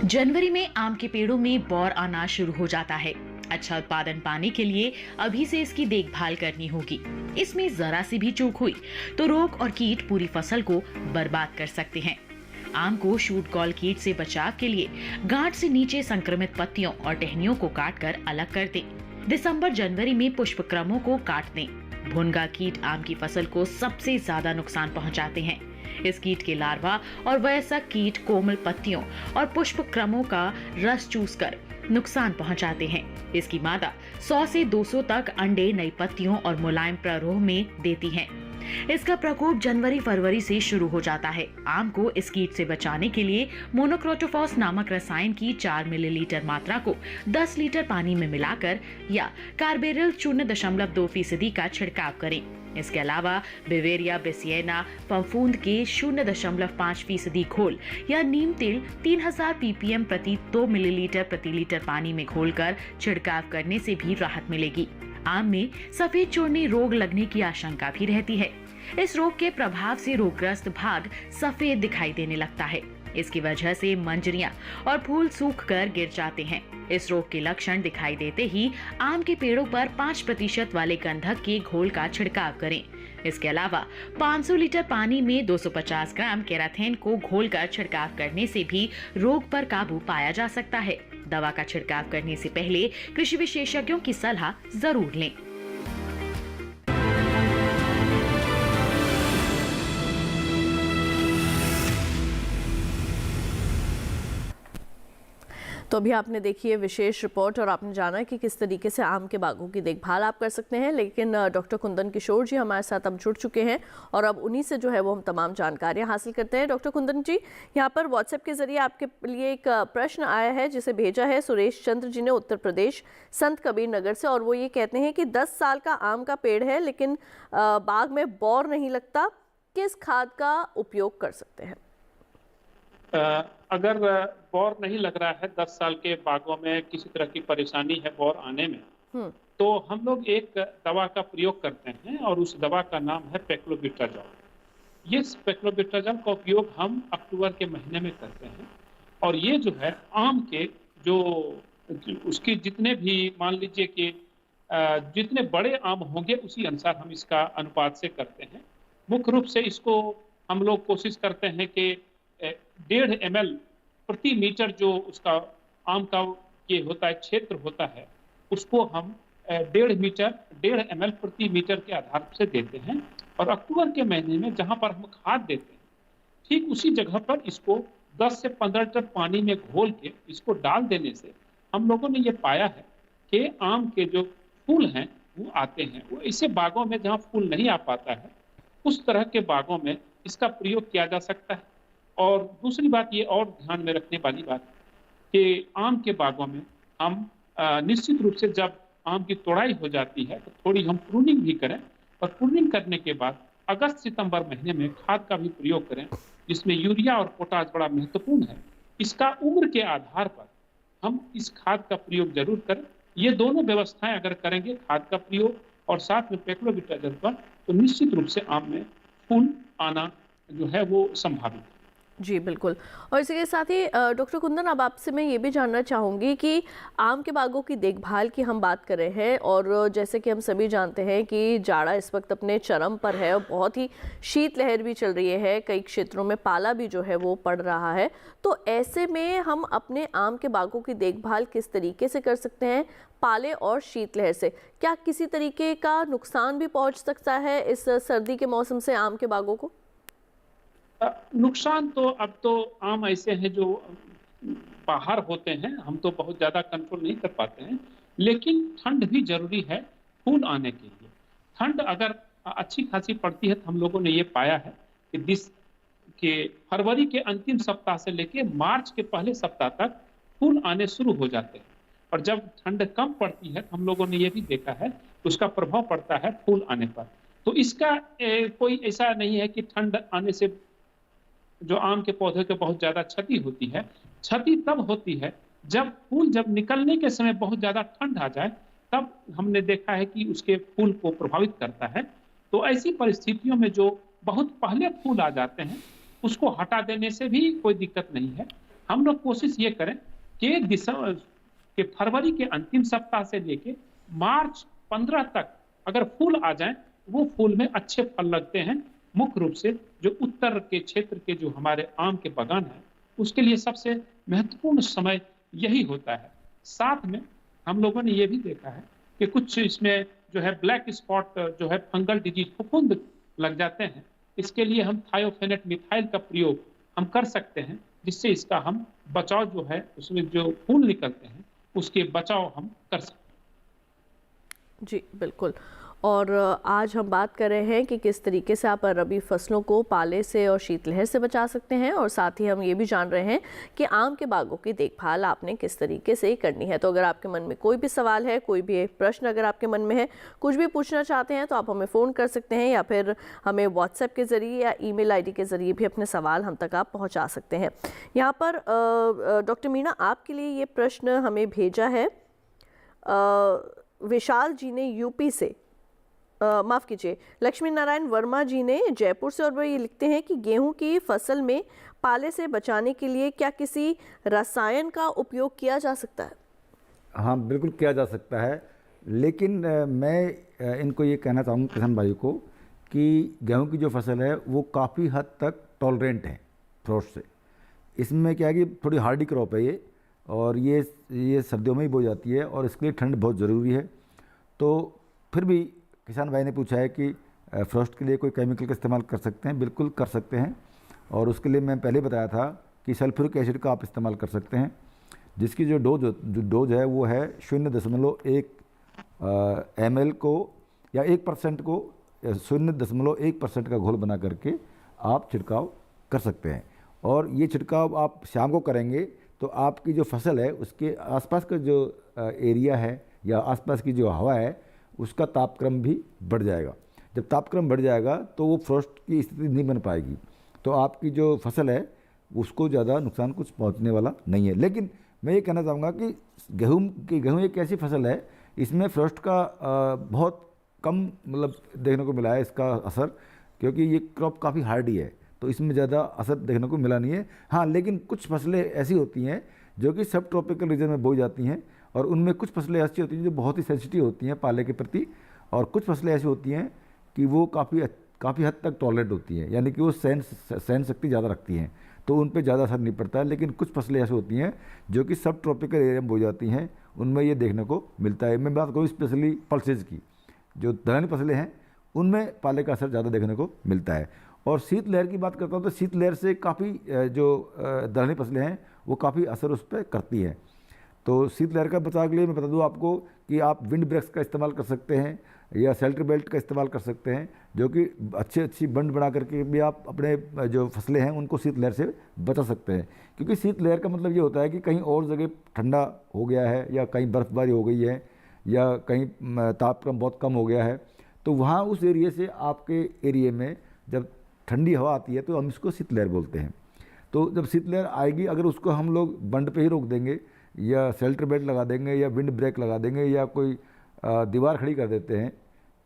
जनवरी में आम के पेड़ों में बौर आना शुरू हो जाता है। अच्छा उत्पादन पाने के लिए अभी से इसकी देखभाल करनी होगी। इसमें जरा सी भी चूक हुई तो रोग और कीट पूरी फसल को बर्बाद कर सकते हैं। आम को शूट गॉल कीट से बचाव के लिए गांठ से नीचे संक्रमित पत्तियों और टहनियों को काटकर अलग कर दें। दिसंबर जनवरी में पुष्पक्रमों को काट दें। भुनगा कीट आम की फसल को सबसे ज्यादा नुकसान पहुंचाते हैं। इस कीट के लार्वा और वयस्क कीट कोमल पत्तियों और पुष्पक्रमों का रस चूसकर नुकसान पहुंचाते हैं। इसकी मादा 100 से 200 तक अंडे नई पत्तियों और मुलायम प्रारूप में देती है। इसका प्रकोप जनवरी फरवरी से शुरू हो जाता है। आम को इस कीट से बचाने के लिए मोनोक्रोटोफॉस नामक रसायन की 4 मिलीलीटर मात्रा को 10 लीटर पानी में मिलाकर या कार्बेरिल 0.2% का छिड़काव करें। इसके अलावा बिवेरिया बेसिएना फफूंद के 0.5% घोल या नीम तेल 3000 ppm प्रति 2 मिलीलीटर प्रति लीटर पानी में घोलकर छिड़काव करने से भी राहत मिलेगी। आम में सफेद चूर्णी रोग लगने की आशंका भी रहती है। इस रोग के प्रभाव से रोगग्रस्त भाग सफेद दिखाई देने लगता है। इसकी वजह से मंजरियां और फूल सूखकर गिर जाते हैं। इस रोग के लक्षण दिखाई देते ही आम के पेड़ों पर 5% वाले गंधक के घोल का छिड़काव करें। इसके अलावा 500 लीटर पानी में 250 ग्राम केराथेन को घोलकर छिड़काव करने से भी रोग पर काबू पाया जा सकता है। दवा का छिड़काव करने से पहले कृषि विशेषज्ञों की सलाह जरूर लें। तो अभी आपने देखी है विशेष रिपोर्ट और आपने जाना कि किस तरीके से आम के बागों की देखभाल आप कर सकते हैं। लेकिन डॉक्टर कुंदन किशोर जी हमारे साथ अब जुड़ चुके हैं और अब उन्हीं से जो है वो हम तमाम जानकारियां हासिल करते हैं। डॉक्टर कुंदन जी, यहाँ पर व्हाट्सएप के जरिए आपके लिए एक प्रश्न आया है जिसे भेजा है सुरेश चंद्र जी ने उत्तर प्रदेश संत कबीर नगर से, और वो ये कहते हैं कि 10 साल का आम का पेड़ है लेकिन बाग में बौर नहीं लगता, किस खाद का उपयोग कर सकते हैं? अगर बौर नहीं लग रहा है, 10 साल के बागों में किसी तरह की परेशानी है बौर आने में, तो हम लोग एक दवा का प्रयोग करते हैं और उस दवा का नाम है पेक्लोबिट्राजॉल। ये पेक्लोबिट्राजॉल का उपयोग हम अक्टूबर के महीने में करते हैं और ये जो है आम के जो उसके जितने भी मान लीजिए कि जितने बड़े आम होंगे उसी अनुसार हम इसका अनुपात से करते हैं। मुख्य रूप से इसको हम लोग कोशिश करते हैं कि 1.5 ml प्रति मीटर जो उसका आम का ये होता है क्षेत्र होता है उसको हम 1.5 ml प्रति मीटर के आधार से देते हैं। और अक्टूबर के महीने में जहां पर हम खाद देते हैं ठीक उसी जगह पर इसको 10 से 15 लीटर पानी में घोल के इसको डाल देने से हम लोगों ने ये पाया है कि आम के जो फूल हैं वो आते हैं। वो ऐसे बागों में जहाँ फूल नहीं आ पाता है उस तरह के बागों में इसका प्रयोग किया जा सकता है। और दूसरी बात ये और ध्यान में रखने वाली बात कि आम के बागों में हम निश्चित रूप से जब आम की तोड़ाई हो जाती है तो थोड़ी हम प्रूनिंग भी करें और प्रूनिंग करने के बाद अगस्त सितंबर महीने में खाद का भी प्रयोग करें जिसमें यूरिया और पोटाश बड़ा महत्वपूर्ण है। इसका उम्र के आधार पर हम इस खाद का प्रयोग जरूर करें। ये दोनों व्यवस्थाएं अगर करेंगे, खाद का प्रयोग और साथ में पेक्लोबिटाजोल का, तो निश्चित रूप से आम में फूल आना जो है वो संभावित है। जी बिल्कुल। और इसी के साथ ही डॉक्टर कुंदन, अब आपसे मैं ये भी जानना चाहूँगी कि आम के बागों की देखभाल की हम बात कर रहे हैं, और जैसे कि हम सभी जानते हैं कि जाड़ा इस वक्त अपने चरम पर है और बहुत ही शीतलहर भी चल रही है, कई क्षेत्रों में पाला भी जो है वो पड़ रहा है। तो ऐसे में हम अपने आम के बागों की देखभाल किस तरीके से कर सकते हैं पाले और शीतलहर से? क्या किसी तरीके का नुकसान भी पहुँच सकता है इस सर्दी के मौसम से आम के बागों को? नुकसान तो अब तो आम ऐसे हैं जो बाहर होते हैं, हम तो बहुत ज़्यादा कंट्रोल नहीं कर पाते हैं, लेकिन ठंड भी जरूरी है फूल आने के लिए। ठंड अगर अच्छी खासी पड़ती है तो हम लोगों ने ये पाया है कि फरवरी के अंतिम सप्ताह से लेके मार्च के पहले सप्ताह तक फूल आने शुरू हो जाते हैं। और जब ठंड कम पड़ती है तो हम लोगों ने ये भी देखा है उसका प्रभाव पड़ता है फूल आने पर। तो इसका कोई ऐसा नहीं है कि ठंड आने से जो आम के पौधे के बहुत ज्यादा क्षति होती है। क्षति तब होती है जब निकलने के समय बहुत ज्यादा ठंड आ जाए, तब हमने देखा है कि उसके फूल को प्रभावित करता है। तो ऐसी परिस्थितियों में जो बहुत पहले फूल आ जाते हैं उसको हटा देने से भी कोई दिक्कत नहीं है। हम लोग कोशिश ये करें कि फरवरी के अंतिम सप्ताह से लेके मार्च 15 तक अगर फूल आ जाएं, वो फूल में अच्छे फल लगते हैं। मुख्य रूप से जो उत्तर के क्षेत्र के जो हमारे आम के बागान हैं उसके लिए सबसे महत्वपूर्ण समय यही होता है। साथ में हम लोगों ने ये भी देखा है कि कुछ इसमें जो है ब्लैक स्पॉट जो है फंगल डिजीज, फफूंद लग जाते हैं। इसके लिए हम थायोफेनेट मिथाइल का प्रयोग हम कर सकते हैं, जिससे इसका हम बचाव जो है, उसमें जो फूल निकलते हैं उसके बचाव हम कर सकते हैं। जी बिल्कुल। और आज हम बात कर रहे हैं कि किस तरीके से आप रबी फसलों को पाले से और शीतलहर से बचा सकते हैं, और साथ ही हम ये भी जान रहे हैं कि आम के बागों की देखभाल आपने किस तरीके से करनी है। तो अगर आपके मन में कोई भी सवाल है, कोई भी प्रश्न अगर आपके मन में है, कुछ भी पूछना चाहते हैं, तो आप हमें फ़ोन कर सकते हैं या फिर हमें व्हाट्सएप के ज़रिए या ईमेल आईडी के ज़रिए भी अपने सवाल हम तक आप पहुँचा सकते हैं। यहाँ पर डॉक्टर मीना आपके लिए ये प्रश्न हमें भेजा है विशाल जी ने यूपी से, माफ़ कीजिए लक्ष्मी नारायण वर्मा जी ने जयपुर से, और वो ये लिखते हैं कि गेहूं की फसल में पाले से बचाने के लिए क्या किसी रसायन का उपयोग किया जा सकता है? हाँ बिल्कुल किया जा सकता है, लेकिन मैं इनको ये कहना चाहूँगा किसान भाई को कि गेहूं की जो फसल है वो काफ़ी हद तक टॉलरेंट है फ्रॉस्ट से। इसमें क्या है कि थोड़ी हार्डी क्रॉप है ये, और ये सर्दियों में ही बो जाती है और इसके लिए ठंड बहुत ज़रूरी है। तो फिर भी किसान भाई ने पूछा है कि फ्रॉस्ट के लिए कोई केमिकल का इस्तेमाल कर सकते हैं। बिल्कुल कर सकते हैं, और उसके लिए मैं पहले बताया था कि सल्फ्यूरिक एसिड का आप इस्तेमाल कर सकते हैं, जिसकी जो डोज है वो है 0.1 ml को या 1% को 0.1% का घोल बना करके आप छिड़काव कर सकते हैं। और ये छिड़काव आप शाम को करेंगे तो आपकी जो फसल है उसके आसपास का जो एरिया है या आसपास की जो हवा है उसका तापक्रम भी बढ़ जाएगा। जब तापक्रम बढ़ जाएगा तो वो फ्रॉस्ट की स्थिति नहीं बन पाएगी, तो आपकी जो फसल है उसको ज़्यादा नुकसान कुछ पहुंचने वाला नहीं है। लेकिन मैं ये कहना चाहूँगा कि गेहूँ एक ऐसी फसल है, इसमें फ्रॉस्ट का बहुत कम मतलब देखने को मिला है इसका असर, क्योंकि ये क्रॉप काफ़ी हार्डी है, तो इसमें ज़्यादा असर देखने को मिला नहीं है। हाँ, लेकिन कुछ फसलें ऐसी होती हैं जो कि सब ट्रॉपिकल रीजन में बोई जाती हैं, और उनमें कुछ फसलें ऐसी होती हैं जो बहुत ही सेंसिटिव होती हैं पाले के प्रति, और कुछ फसलें ऐसी होती हैं कि वो काफ़ी हद तक टॉलरेट होती हैं, यानी कि वो सहन शक्ति ज़्यादा रखती हैं, तो उन पे ज़्यादा असर नहीं पड़ता है। लेकिन कुछ फसलें ऐसी होती हैं जो कि सब ट्रॉपिकल एरिया में बोई जाती हैं, उनमें ये देखने को मिलता है। मैं बात करूँ स्पेशली पल्सेज की, जो दलहनी फसलें हैं उनमें पाले का असर ज़्यादा देखने को मिलता है। और शीतलहर की बात करता हूँ तो शीतलहर से काफ़ी जो दलहनी फसलें हैं वो काफ़ी असर उस पर करती हैं। तो शीतलहर का बचाव के लिए मैं बता दूं आपको कि आप विंड ब्रेक्स का इस्तेमाल कर सकते हैं या शेल्टर बेल्ट का इस्तेमाल कर सकते हैं, जो कि अच्छी बंड बना करके भी आप अपने जो फसलें हैं उनको शीतलहर से बचा सकते हैं। क्योंकि शीतलहर का मतलब ये होता है कि कहीं और जगह ठंडा हो गया है या कहीं बर्फ़बारी हो गई है या कहीं तापक्रम बहुत कम हो गया है, तो वहाँ उस एरिए से आपके एरिए में जब ठंडी हवा आती है तो हम इसको शीतलहर बोलते हैं। तो जब शीतलहर आएगी, अगर उसको हम लोग बंड पे ही रोक देंगे या शेल्टर बेल्ट लगा देंगे या विंड ब्रेक लगा देंगे या कोई दीवार खड़ी कर देते हैं।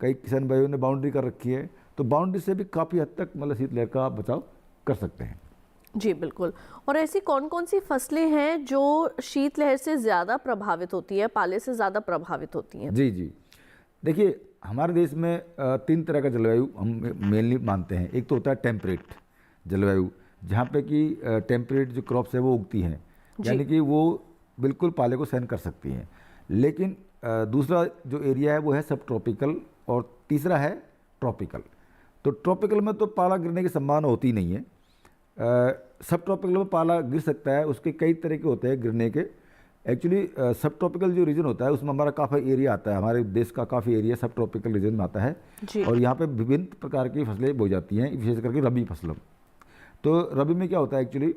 कई किसान भाइयों ने बाउंड्री कर रखी है, तो बाउंड्री से भी काफ़ी हद तक मतलब शीतलहर का आप बचाव कर सकते हैं। जी बिल्कुल। और ऐसी कौन कौन सी फसलें हैं जो शीतलहर से ज़्यादा प्रभावित होती है, पाले से ज़्यादा प्रभावित होती हैं? जी जी, देखिए हमारे देश में 3 तरह का जलवायु हम मेनली मानते हैं। एक तो होता है टेम्परेट जलवायु, जहाँ पे कि टेम्परेट जो क्रॉप्स है वो उगती हैं, यानी कि वो बिल्कुल पाले को सहन कर सकती हैं। लेकिन दूसरा जो एरिया है वो है सब ट्रॉपिकल, और तीसरा है ट्रॉपिकल। तो ट्रॉपिकल में तो पाला गिरने की संभावना होती नहीं है। सब ट्रॉपिकल में पाला गिर सकता है, उसके कई तरह के होते हैं गिरने के। एक्चुअली सब ट्रॉपिकल जो रीजन होता है उसमें हमारा काफ़ी एरिया आता है, हमारे देश का काफ़ी एरिया सब ट्रॉपिकल रीजन में आता है और यहाँ पे विभिन्न प्रकार की फसलें बोई जाती हैं, विशेष करके रबी फसलों। तो रबी में क्या होता है एक्चुअली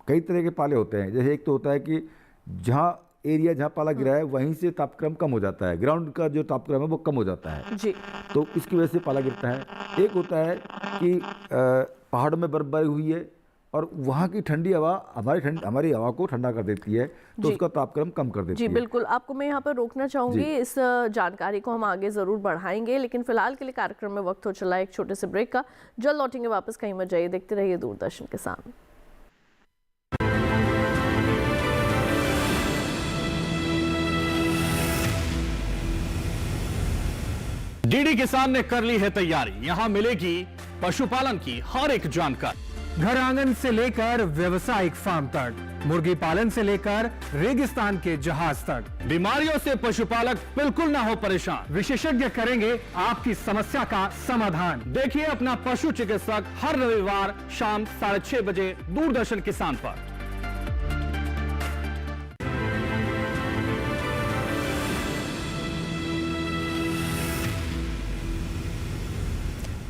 कई तरह के पाले होते हैं। जैसे एक तो होता है कि जहाँ एरिया जहाँ पाला गिरा है वहीं से तापक्रम कम हो जाता है, ग्राउंड का जो तापक्रम है वो कम हो जाता है जी। तो इसकी वजह से पाला गिरता है। एक होता है कि पहाड़ों में बर्फबारी हुई है और वहाँ की ठंडी हवा हमारी हवा को ठंडा कर देती है, तो उसका तापक्रम कम कर देती जी है। बिल्कुल, आपको मैं यहाँ पर रोकना चाहूँगी, इस जानकारी को हम आगे ज़रूर बढ़ाएंगे, लेकिन फिलहाल के लिए कार्यक्रम में वक्त हो चला है एक छोटे से ब्रेक का। जल्द लौटेंगे वापस, कहीं मत जाइए, देखते रहिए दूरदर्शन किसान। डीडी किसान ने कर ली है तैयारी, यहाँ मिलेगी पशुपालन की हर एक जानकारी, घर आंगन से लेकर व्यवसायिक फार्म तक, मुर्गी पालन से लेकर रेगिस्तान के जहाज तक। बीमारियों से पशुपालक बिल्कुल ना हो परेशान, विशेषज्ञ करेंगे आपकी समस्या का समाधान। देखिए अपना पशु चिकित्सक हर रविवार शाम 6:30 बजे दूरदर्शन किसान पर।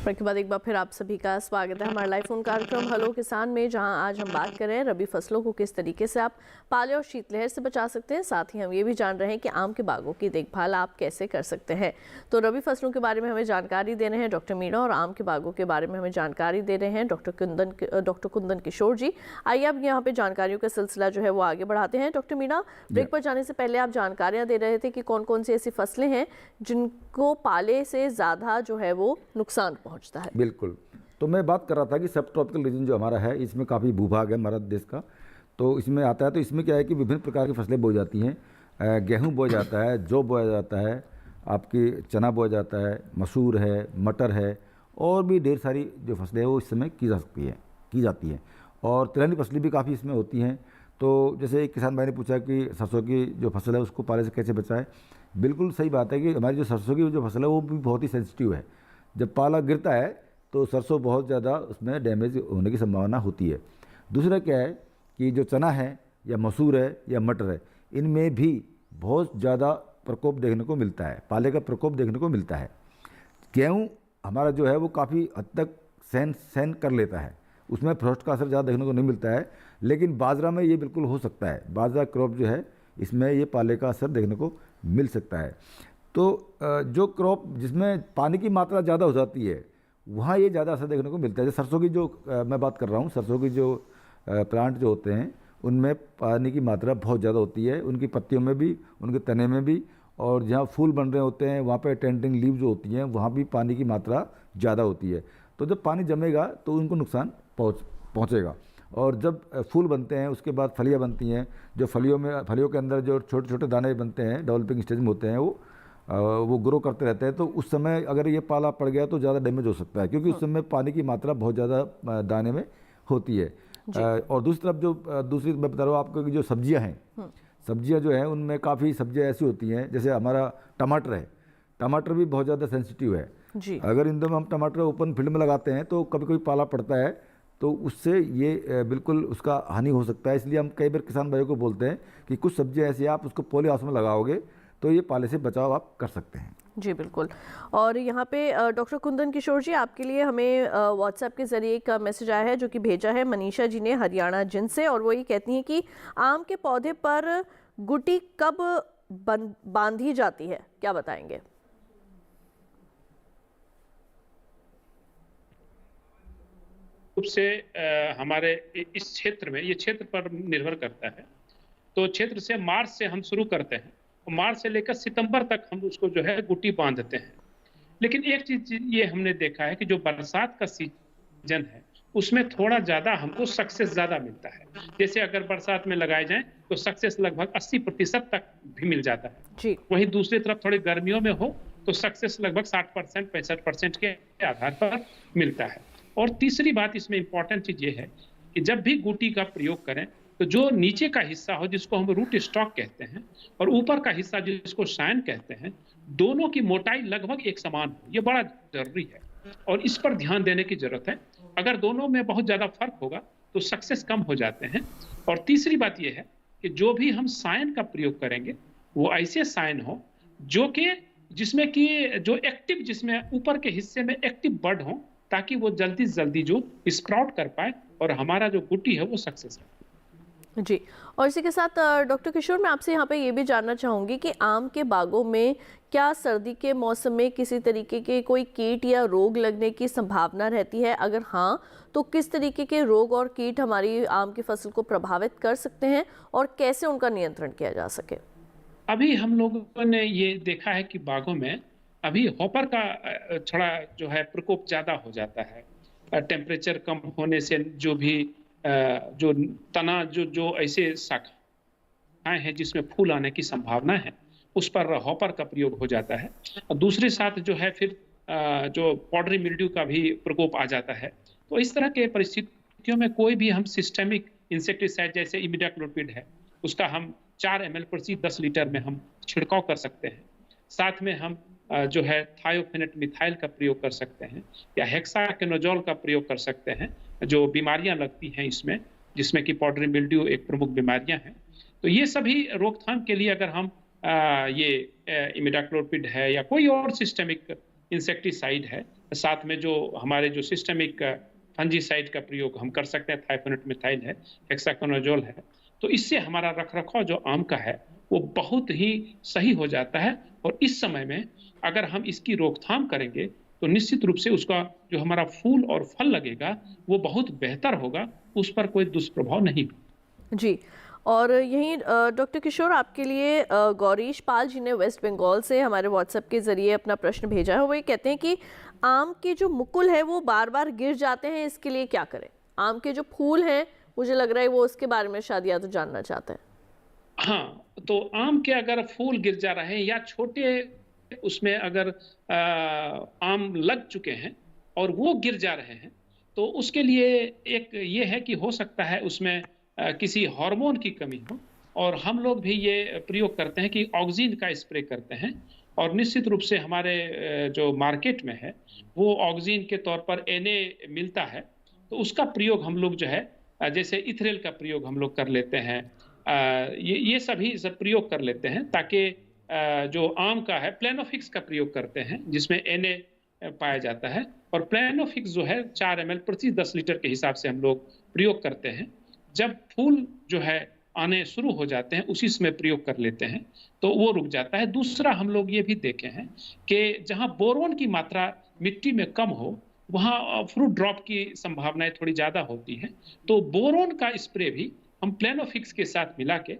ब्रेक के बाद एक बार फिर आप सभी का स्वागत है हमारे लाइव फोन कार्यक्रम हेलो किसान में, जहां आज हम बात कर रहे हैं रबी फसलों को किस तरीके से आप पाले और शीतलहर से बचा सकते हैं। साथ ही हम ये भी जान रहे हैं कि आम के बागों की देखभाल आप कैसे कर सकते हैं। तो रबी फसलों के बारे में हमें जानकारी दे रहे हैं डॉक्टर मीणा, और आम के बागों के बारे में हमें जानकारी दे रहे हैं डॉक्टर कुंदन किशोर जी। आइए अब यहाँ पे जानकारियों का सिलसिला जो है वो आगे बढ़ाते हैं। डॉक्टर मीणा, ब्रेक पर जाने से पहले आप जानकारियाँ दे रहे थे कि कौन कौन सी ऐसी फसलें हैं जिनको पाले से ज़्यादा जो है वो नुकसान पहुँचता है। बिल्कुल, तो मैं बात कर रहा था कि सब ट्रॉपिकल रीजन जो हमारा है इसमें काफ़ी भूभाग है हमारा देश का, तो इसमें आता है। तो इसमें क्या है कि विभिन्न प्रकार की फसलें बोई जाती हैं। गेहूं बोया जाता है, जौ बोया जाता है, आपकी चना बोया जाता है, मसूर है, मटर है, और भी ढेर सारी जो फसलें हैं वो इस समय की जाती हैं। और तिलहनी फसलें भी काफ़ी इसमें होती हैं। तो जैसे एक किसान भाई ने पूछा कि सरसों की जो फसल है उसको पाले से कैसे बचाएं। बिल्कुल सही बात है कि हमारी जो सरसों की जो फसल है वो भी बहुत ही सेंसिटिव है। जब पाला गिरता है तो सरसों बहुत ज़्यादा उसमें डैमेज होने की संभावना होती है। दूसरा क्या है कि जो चना है या मसूर है या मटर है, इनमें भी बहुत ज़्यादा प्रकोप देखने को मिलता है, पाले का प्रकोप देखने को मिलता है। गेहूँ हमारा जो है वो काफ़ी हद तक सहन कर लेता है, उसमें फ्रॉस्ट का असर ज़्यादा देखने को नहीं मिलता है। लेकिन बाजरा में ये बिल्कुल हो सकता है, बाजरा क्रॉप जो है इसमें ये पाले का असर देखने को मिल सकता है। तो जो क्रॉप जिसमें पानी की मात्रा ज़्यादा हो जाती है वहाँ ये ज़्यादा असर देखने को मिलता है। जैसे सरसों की जो मैं बात कर रहा हूँ, सरसों की जो प्लांट जो होते हैं उनमें पानी की मात्रा बहुत ज़्यादा होती है, उनकी पत्तियों में भी, उनके तने में भी, और जहाँ फूल बन रहे होते हैं वहाँ पे टेंटिंग लीव जो होती हैं वहाँ भी पानी की मात्रा ज़्यादा होती है। तो जब पानी जमेगा तो उनको नुकसान पहुँचेगा। और जब फूल बनते हैं उसके बाद फलियाँ बनती हैं, जो फलियों के अंदर जो छोटे छोटे दाने बनते हैं डेवलपिंग स्टेज में होते हैं वो ग्रो करते रहते हैं। तो उस समय अगर ये पाला पड़ गया तो ज़्यादा डैमेज हो सकता है, क्योंकि उस समय पानी की मात्रा बहुत ज़्यादा दाने में होती है। और दूसरी तरफ दूसरी मैं बता रहा हूँ आपको कि जो सब्जियां हैं, सब्जियां जो हैं उनमें काफ़ी सब्जियां ऐसी होती हैं, जैसे हमारा टमाटर है, टमाटर भी बहुत ज़्यादा सेंसिटिव है जी। अगर इन दिनों हम टमाटर ओपन फील्ड में लगाते हैं तो कभी कभी पाला पड़ता है तो उससे ये बिल्कुल उसका हानि हो सकता है। इसलिए हम कई बार किसान भाइयों को बोलते हैं कि कुछ सब्जियां ऐसी आप उसको पॉली हाउस में लगाओगे तो ये पाले से बचाव आप कर सकते हैं। जी बिल्कुल। और यहाँ पे डॉक्टर कुंदन किशोर जी, आपके लिए हमें व्हाट्सएप के ज़रिए एक मैसेज आया है जो कि भेजा है मनीषा जी ने हरियाणा जिन से, और वो ये कहती हैं कि आम के पौधे पर गुटी कब बांधी जाती है, क्या बताएंगे? रूप से हमारे इस क्षेत्र में, ये क्षेत्र पर निर्भर करता है। तो क्षेत्र से मार्च से हम शुरू करते हैं, मार्च से लेकर सितंबर तक हम उसको जो है गुटी बांधते हैं। लेकिन एक चीज ये हमने देखा है कि जो बरसात का सीजन है उसमें थोड़ा ज्यादा हमको सक्सेस ज्यादा मिलता है। जैसे अगर बरसात में लगाए जाएं तो सक्सेस लगभग 80% तक भी मिल जाता है जी। वहीं दूसरी तरफ थोड़ी गर्मियों में हो तो सक्सेस लगभग 60% 65% के आधार पर मिलता है। और तीसरी बात इसमें इंपॉर्टेंट चीज ये है कि जब भी गुटी का प्रयोग करें तो जो नीचे का हिस्सा हो जिसको हम रूट स्टॉक कहते हैं और ऊपर का हिस्सा जिसको शाइन कहते हैं, दोनों की मोटाई लगभग एक समान हो। ये बड़ा जरूरी है और इस पर ध्यान देने की जरूरत है। अगर दोनों में बहुत ज्यादा फर्क होगा तो सक्सेस कम हो जाते हैं। और तीसरी बात यह है कि जो भी हम साइन का प्रयोग करेंगे वो ऐसे साइन हो जो कि जिसमें कि जो एक्टिव, जिसमें ऊपर के हिस्से में एक्टिव बड हो, ताकि वो जल्दी से जल्दी जो स्प्राउट कर पाए और हमारा जो गुटी है वो सक्सेस है। जी। और इसी के साथ डॉक्टर किशोर, मैं आपसे यहाँ पे ये भी जानना चाहूँगी कि आम के बागों में क्या सर्दी के मौसम में किसी तरीके के कोई कीट या रोग लगने की संभावना रहती है? अगर हाँ, तो किस तरीके के रोग और कीट हमारी आम की फसल को प्रभावित कर सकते हैं और कैसे उनका नियंत्रण किया जा सके? अभी हम लोगों ने ये देखा है कि बागों में अभी हॉपर का थोड़ा जो है प्रकोप ज्यादा हो जाता है। टेम्परेचर कम होने से जो भी जो तना जो ऐसे शाखाएं हैं जिसमें फूल आने की संभावना है उस पर हॉपर का प्रयोग हो जाता है। और दूसरे साथ जो है फिर जो पाउडरी मिल्ड्यू का भी प्रकोप आ जाता है। तो इस तरह के परिस्थितियों में कोई भी हम सिस्टेमिक इंसेक्टिसाइड जैसे इमिडाक्लोपिड है उसका हम 4 ml प्रति 10 लीटर में हम छिड़काव कर सकते हैं। साथ में हम जो है थायोफेनेट मिथाइल का प्रयोग कर सकते हैं या हेक्साकोनाजोल का प्रयोग कर सकते हैं जो बीमारियां लगती हैं इसमें, जिसमें कि पाउडरी मिल्ड्यू एक प्रमुख बीमारियां हैं। तो ये सभी रोकथाम के लिए अगर हम ये इमिडाक्लोपिड है या कोई और सिस्टेमिक इंसेक्टिसाइड है, साथ में जो हमारे जो सिस्टेमिक फंजीसाइड का प्रयोग हम कर सकते हैं, थायोफेनेट मिथाइल है, हेक्साकोनाजोल है, तो इससे हमारा रखरखाव जो आम का है वो बहुत ही सही हो जाता है। और इस समय में अगर हम इसकी रोकथाम करेंगे तो निश्चित रूप से उसका जो हमारा फूल और फल लगेगा वो बहुत बेहतर होगा, उस पर कोई दुष्प्रभाव नहीं। जी। और यहीं डॉक्टर किशोर, आपके लिए गौरीश पाल जी ने वेस्ट बंगाल से हमारे व्हाट्सएप के जरिए अपना प्रश्न भेजा है। वो ये कहते हैं कि आम के जो मुकुल है वो बार बार गिर जाते हैं, इसके लिए क्या करें? आम के जो फूल हैं, मुझे लग रहा है वो उसके बारे में शायद या तो जानना चाहते हैं। हाँ, तो आम के अगर फूल गिर जा रहे हैं या छोटे उसमें अगर आम लग चुके हैं और वो गिर जा रहे हैं तो उसके लिए एक ये है कि हो सकता है उसमें किसी हार्मोन की कमी हो। और हम लोग भी ये प्रयोग करते हैं कि ऑक्सीजन का स्प्रे करते हैं और निश्चित रूप से हमारे जो मार्केट में है वो ऑक्सीजन के तौर पर Na मिलता है, तो उसका प्रयोग हम लोग जो है जैसे इथरेल का प्रयोग हम लोग कर लेते हैं। ये सभी सब प्रयोग कर लेते हैं ताकि जो आम का है प्लेनोफिक्स का प्रयोग करते हैं जिसमें Na पाया जाता है। और प्लेनोफिक्स जो है 4 ml प्रति 10 लीटर के हिसाब से हम लोग प्रयोग करते हैं। जब फूल जो है आने शुरू हो जाते हैं उसी समय प्रयोग कर लेते हैं तो वो रुक जाता है। दूसरा हम लोग ये भी देखे हैं कि जहाँ बोरोन की मात्रा मिट्टी में कम हो वहाँ फ्रूट ड्रॉप की संभावनाएं थोड़ी ज़्यादा होती हैं, तो बोरोन का स्प्रे भी हम प्लेनोफिक्स के साथ मिला के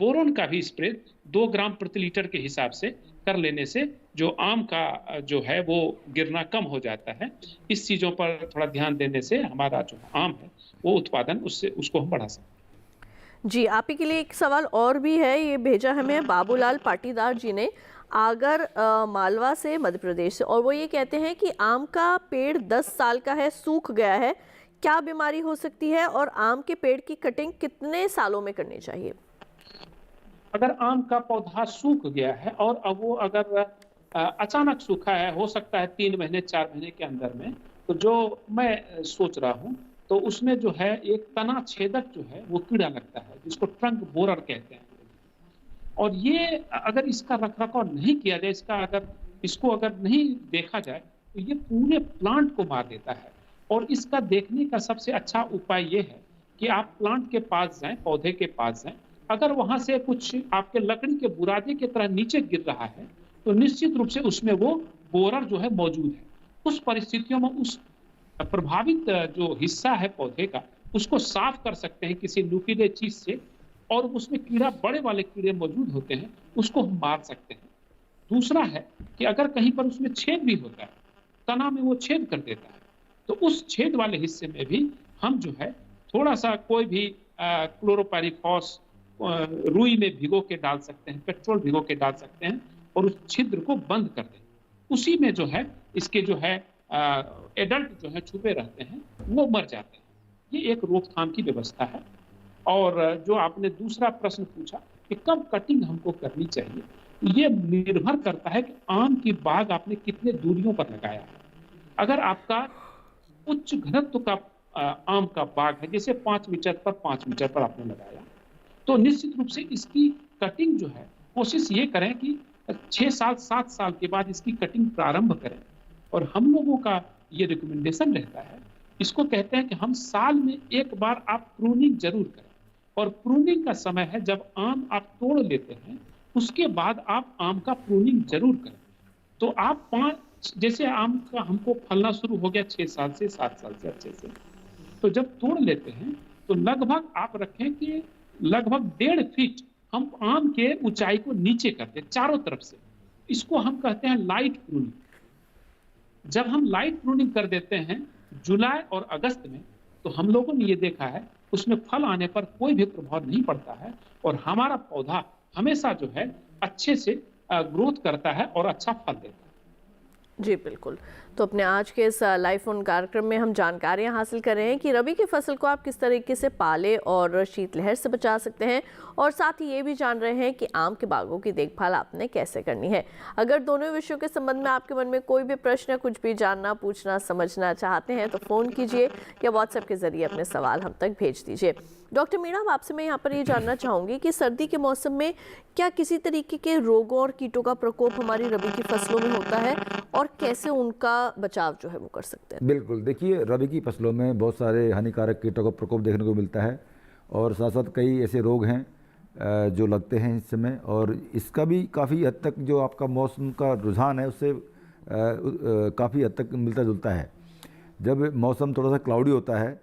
बोरोन का भी स्प्रे 2 ग्राम प्रति लीटर के हिसाब से कर लेने से जो आम का जो है वो गिरना कम हो जाता है। इस चीज़ों पर थोड़ा ध्यान देने से हमारा जो आम है वो उत्पादन उसको हम बढ़ा सकते हैं। जी, आप ही के लिए एक सवाल और भी है, ये भेजा हमें बाबूलाल पाटीदार जी ने आगर मालवा से मध्य प्रदेश से, और वो ये कहते हैं कि आम का पेड़ 10 साल का है, सूख गया है, क्या बीमारी हो सकती है और आम के पेड़ की कटिंग कितने सालों में करनी चाहिए? अगर आम का पौधा सूख गया है और अब वो अगर अचानक सूखा है, हो सकता है 3 महीने 4 महीने के अंदर में, तो जो मैं सोच रहा हूँ तो उसमें जो है एक तना छेदक जो है वो कीड़ा लगता है जिसको ट्रंक बोरर कहते हैं। और ये अगर इसका रखरखाव नहीं किया जाए, इसको अगर नहीं देखा जाए तो ये पूरे प्लांट को मार देता है। और इसका देखने का सबसे अच्छा उपाय ये है कि आप प्लांट के पास जाएं, पौधे के पास जाएं, अगर वहां से कुछ आपके लकड़ी के बुरादे की तरह नीचे गिर रहा है तो निश्चित रूप से उसमें वो बोरर जो है मौजूद है। उस परिस्थितियों में उस प्रभावित जो हिस्सा है पौधे का उसको साफ कर सकते हैं किसी नुकीले चीज से, और उसमें कीड़ा, बड़े वाले कीड़े मौजूद होते हैं, उसको हम मार सकते हैं। दूसरा है कि अगर कहीं पर उसमें छेद भी होता है, तना में वो छेद कर देता है, तो उस छेद वाले हिस्से में भी हम जो है थोड़ा सा कोई भी क्लोरोपाइरीफॉस रुई में भिगो के डाल सकते हैं, पेट्रोल भिगो के डाल सकते हैं और उस छिद्र को बंद कर दें। उसी में जो है इसके जो है एडल्ट जो है छुपे रहते हैं, वो मर जाते हैं। ये एक रोकथाम की व्यवस्था है। और जो आपने दूसरा प्रश्न पूछा कि कब कटिंग हमको करनी चाहिए, ये निर्भर करता है कि आम की बाग आपने कितने दूरियों पर लगाया है। अगर आपका उच्च घनत्व का आम का बाग है, जैसे 5 मीटर पर 5 मीटर पर आपने लगाया, तो निश्चित रूप से इसकी कटिंग जो है कोशिश ये करें कि 6 साल 7 साल के बाद इसकी कटिंग प्रारंभ करें। और हम लोगों का ये रिकमेंडेशन रहता है, इसको कहते हैं कि हम साल में एक बार आप प्रूनिंग जरूर करें। और प्रूनिंग का समय है जब आम आप तोड़ लेते हैं, उसके बाद आप आम का प्रूनिंग जरूर करें। तो आप जैसे आम का हमको फलना शुरू हो गया 6 साल से 7 साल से अच्छे से, तो जब तोड़ लेते हैं तो लगभग आप रखें कि लगभग 1.5 फीट हम आम के ऊंचाई को नीचे करते हैं चारों तरफ से। इसको हम कहते हैं लाइट प्रूनिंग। जब हम लाइट प्रूनिंग कर देते हैं जुलाई और अगस्त में, तो हम लोगों ने ये देखा है उसमें फल आने पर कोई भी प्रभाव नहीं पड़ता है और हमारा पौधा हमेशा जो है अच्छे से ग्रोथ करता है और अच्छा फल देता है। जी बिल्कुल। तो अपने आज के इस लाइव फोन कार्यक्रम में हम जानकारियां हासिल कर रहे हैं कि रबी की फसल को आप किस तरीके से पाले और शीतलहर से बचा सकते हैं, और साथ ही ये भी जान रहे हैं कि आम के बागों की देखभाल आपने कैसे करनी है। अगर दोनों विषयों के संबंध में आपके मन में कोई भी प्रश्न, कुछ भी जानना, पूछना, समझना चाहते हैं तो फ़ोन कीजिए या व्हाट्सएप के जरिए अपने सवाल हम तक भेज दीजिए। डॉक्टर मीणा, आपसे मैं यहाँ पर ये जानना चाहूँगी कि सर्दी के मौसम में क्या किसी तरीके के रोगों और कीटों का प्रकोप हमारी रबी की फसलों में होता है और कैसे उनका बचाव जो है वो कर सकते हैं? बिल्कुल, देखिए रबी की फसलों में बहुत सारे हानिकारक कीटों का प्रकोप देखने को मिलता है और साथ साथ कई ऐसे रोग हैं जो लगते हैं इस समय, और इसका भी काफ़ी हद तक जो आपका मौसम का रुझान है उससे काफ़ी हद तक मिलता जुलता है। जब मौसम थोड़ा सा क्लाउडी होता है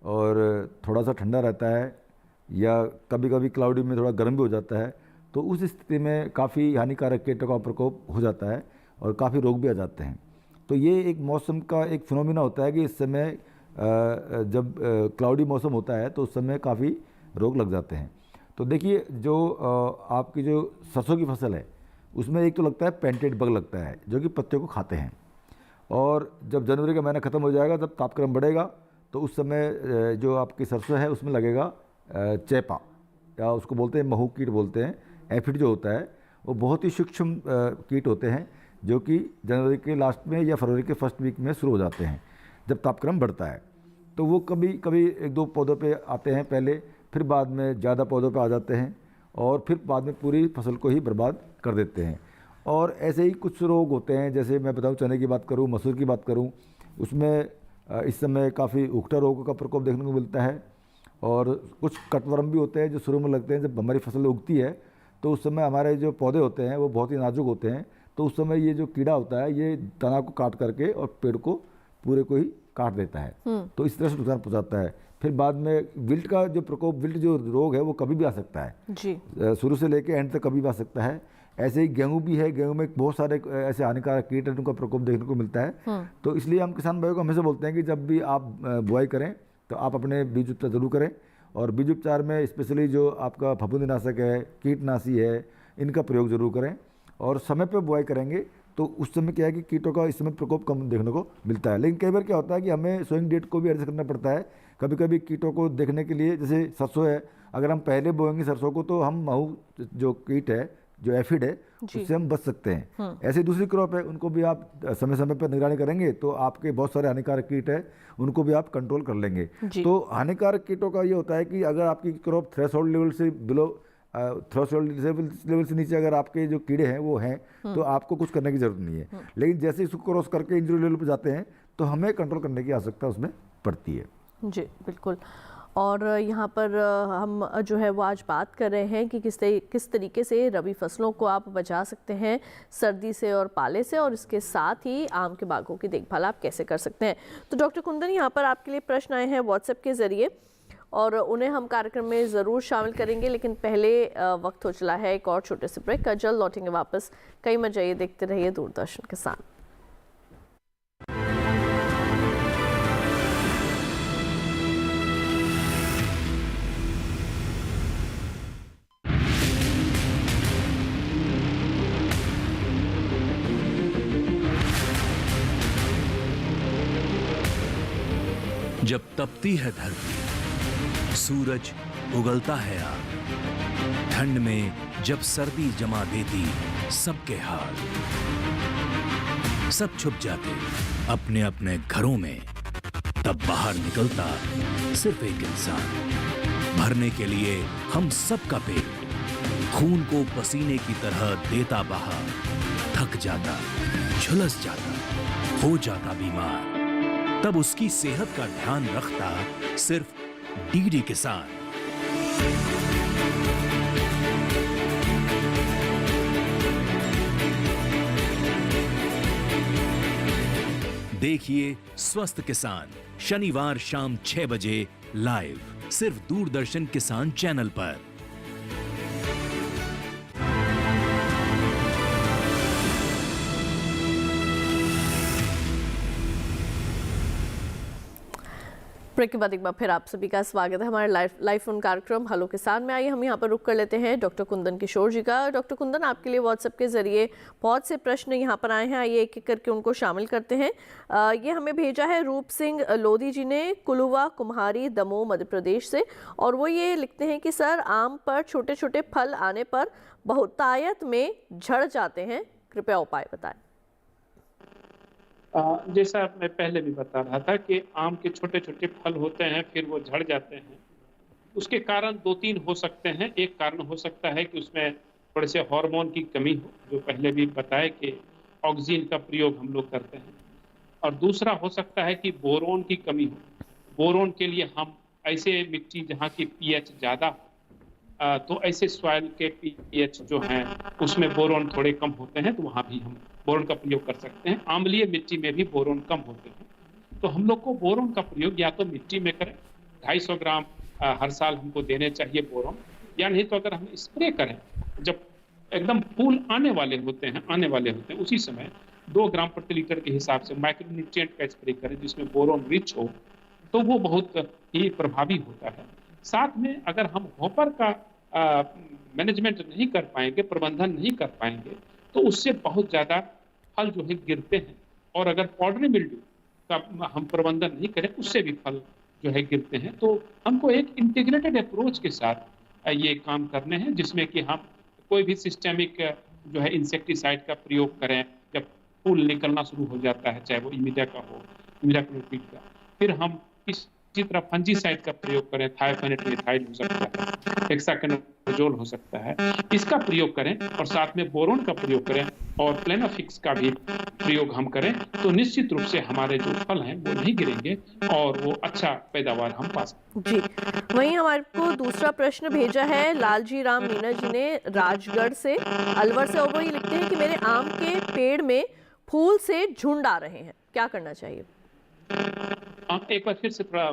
और थोड़ा सा ठंडा रहता है या कभी कभी क्लाउडी में थोड़ा गर्म भी हो जाता है, तो उस स्थिति में काफ़ी हानिकारक कीटों का प्रकोप हो जाता है और काफ़ी रोग भी आ जाते हैं। तो ये एक मौसम का एक फिनोमिना होता है कि इस समय जब क्लाउडी मौसम होता है तो उस समय काफ़ी रोग लग जाते हैं। तो देखिए जो आपकी जो सरसों की फसल है उसमें एक तो लगता है पेंटेड बग लगता है जो कि पत्ते को खाते हैं, और जब जनवरी का महीना ख़त्म हो जाएगा तब तापक्रम बढ़ेगा तो उस समय जो आपकी सरसों है उसमें लगेगा चेपा, या उसको बोलते हैं महू कीट बोलते हैं। एफिड जो होता है वो बहुत ही सूक्ष्म कीट होते हैं जो कि जनवरी के लास्ट में या फरवरी के फर्स्ट वीक में शुरू हो जाते हैं जब तापक्रम बढ़ता है। तो वो कभी कभी 1-2 पौधों पे आते हैं पहले, फिर बाद में ज़्यादा पौधों पे आ जाते हैं और फिर बाद में पूरी फसल को ही बर्बाद कर देते हैं। और ऐसे ही कुछ रोग होते हैं, जैसे मैं बताऊं चने की बात करूं, मसूर की बात करूं, उसमें इस समय काफ़ी उकटा रोग का प्रकोप देखने को मिलता है। और कुछ कटवर्म भी होते हैं जो शुरू में लगते हैं जब हमारी फसल उगती है, तो उस समय हमारे जो पौधे होते हैं वो बहुत ही नाजुक होते हैं, तो उस समय ये जो कीड़ा होता है ये तना को काट करके और पेड़ को पूरे को ही काट देता है, तो इस तरह से नुकसान पहुँचाता है। फिर बाद में विल्ट का जो प्रकोप, विल्ट जो रोग है वो कभी भी आ सकता है जी, शुरू से लेकर एंड तक कभी भी आ सकता है। ऐसे ही गेहूं भी है, गेहूं में बहुत सारे ऐसे हानिकारक कीट उनका प्रकोप देखने को मिलता है। तो इसलिए हम किसान भाइयों को हमेशा बोलते हैं कि जब भी आप बुआई करें तो आप अपने बीज उपचार जरूर करें, और बीज उपचार में स्पेशली जो आपका फफूंदीनाशक है, कीटनाशी है, इनका प्रयोग जरूर करें। और समय पर बुआई करेंगे तो उस समय क्या है कि कीटों का इस समय प्रकोप कम देखने को मिलता है। लेकिन कई बार क्या होता है कि हमें सोइंग डेट को भी एडजस्ट करना पड़ता है। कभी कभी कीटों को देखने के लिए, जैसे सरसों है, अगर हम पहले बोएंगे सरसों को तो हम महू जो कीट है, जो एफिड है, उससे हम बच सकते हैं। ऐसे दूसरी क्रॉप है, उनको भी आप समय समय पर निगरानी करेंगे तो आपके बहुत सारे हानिकारक कीट है उनको भी आप कंट्रोल कर लेंगे। तो हानिकारक कीटों का ये होता है कि अगर आपकी क्रॉप थ्रेशोल्ड लेवल से बिलो, थ्रेशोल्ड लेवल से नीचे अगर आपके जो कीड़े हैं वो हैं तो आपको कुछ करने की जरूरत नहीं है। लेकिन जैसे इसको क्रॉस करके इंजरी लेवल पर जाते हैं तो हमें कंट्रोल करने की आवश्यकता उसमें पड़ती है। जी बिल्कुल। और यहाँ पर हम जो है वो आज बात कर रहे हैं कि किस तरीके से रबी फसलों को आप बचा सकते हैं सर्दी से और पाले से, और इसके साथ ही आम के बागों की देखभाल आप कैसे कर सकते हैं। तो डॉक्टर कुंदन, यहाँ पर आपके लिए प्रश्न आए हैं व्हाट्सएप के ज़रिए, और उन्हें हम कार्यक्रम में ज़रूर शामिल करेंगे, लेकिन पहले वक्त हो चला है एक और छोटे से ब्रेक का। जल्द लौटेंगे वापस, कहीं मत जाइए, देखते रहिए दूरदर्शन किसान। जब तपती है धरती, सूरज उगलता है आग, ठंड में जब सर्दी जमा देती सबके हाल, सब छुप जाते अपने अपने घरों में, तब बाहर निकलता सिर्फ एक इंसान, भरने के लिए हम सबका पेट, खून को पसीने की तरह देता बहा, थक जाता, झुलस जाता, हो जाता बीमार, तब उसकी सेहत का ध्यान रखता सिर्फ डीडी किसान। देखिए स्वस्थ किसान शनिवार शाम 6 बजे लाइव, सिर्फ दूरदर्शन किसान चैनल पर। ब्रेक के बाद एक बार फिर आप सभी का स्वागत है हमारे लाइव फोन कार्यक्रम हेलो किसान में। आइए हम यहाँ पर रुक कर लेते हैं डॉक्टर कुंदन किशोर जी का। डॉक्टर कुंदन, आपके लिए व्हाट्सएप के जरिए बहुत से प्रश्न यहाँ पर आए हैं, आइए एक एक करके उनको शामिल करते हैं। ये हमें भेजा है रूप सिंह लोधी जी ने, कुलुवा कुम्हारी दमोह मध्य प्रदेश से, और वो ये लिखते हैं कि सर आम पर छोटे छोटे फल आने पर बहुतायत में झड़ जाते हैं, कृपया उपाय बताएं। जैसा मैं पहले भी बता रहा था कि आम के छोटे छोटे फल होते हैं, फिर वो झड़ जाते हैं। उसके कारण 2-3 हो सकते हैं। एक कारण हो सकता है कि उसमें थोड़े से हार्मोन की कमी हो, जो पहले भी बताया कि ऑक्सीजन का प्रयोग हम लोग करते हैं, और दूसरा हो सकता है कि बोरोन की कमी हो। बोरोन के लिए हम ऐसे मिट्टी जहाँ की पीएच ज़्यादा हो, तो ऐसे सॉइल के पीएच जो हैं उसमें बोरोन थोड़े कम होते हैं, तो वहाँ भी हम बोरोन का प्रयोग कर सकते हैं। अम्लीय मिट्टी में भी बोरोन कम होते हैं, तो हम लोग को बोरोन का प्रयोग या तो मिट्टी में करें, 250 ग्राम हर साल हमको देने चाहिए बोरोन, या नहीं तो अगर हम स्प्रे करें जब एकदम फूल आने वाले होते हैं उसी समय 2 ग्राम प्रति लीटर के हिसाब से माइक्रोन्यूट्रिएंट का स्प्रे करें जिसमें बोरोन रिच हो, तो वो बहुत ही प्रभावी होता है। साथ में अगर हम हॉपर का मैनेजमेंट नहीं कर पाएंगे, प्रबंधन नहीं कर पाएंगे, तो उससे बहुत ज़्यादा फल जो है गिरते हैं, और अगर पाउडरी मिल्ड्यू का हम प्रबंधन नहीं करें उससे भी फल जो है गिरते हैं। तो हमको एक इंटीग्रेटेड अप्रोच के साथ ये काम करने हैं, जिसमें कि हम कोई भी सिस्टेमिक जो है इंसेक्टिसाइड का प्रयोग करें जब फूल निकलना शुरू हो जाता है, चाहे वो इमिडा का हो, इमिडाक्लोपीड का, फिर हम इसी तरह फंजीसाइड का प्रयोग करें, थायोफेनेट मिथाइल हो सकता है, हेक्साकोनाजोल हो सकता है, इसका प्रयोग करें, और साथ में बोरोन का प्रयोग करें, और प्लेनाफिक्स का भी प्रयोग हम करें, तो निश्चित रूप से हमारे जो फल हैं वो नहीं गिरेंगे और वो अच्छा पैदावार हम पा सकते जी। वहीं हमारे को दूसरा प्रश्न भेजा है लालजी राम मीना जी ने राजगढ़ से, अलवर से, और वो ये लिखते हैं कि मेरे आम के पेड़ में फूल से झुंड आ रहे हैं, क्या करना चाहिए? एक बार फिर से थोड़ा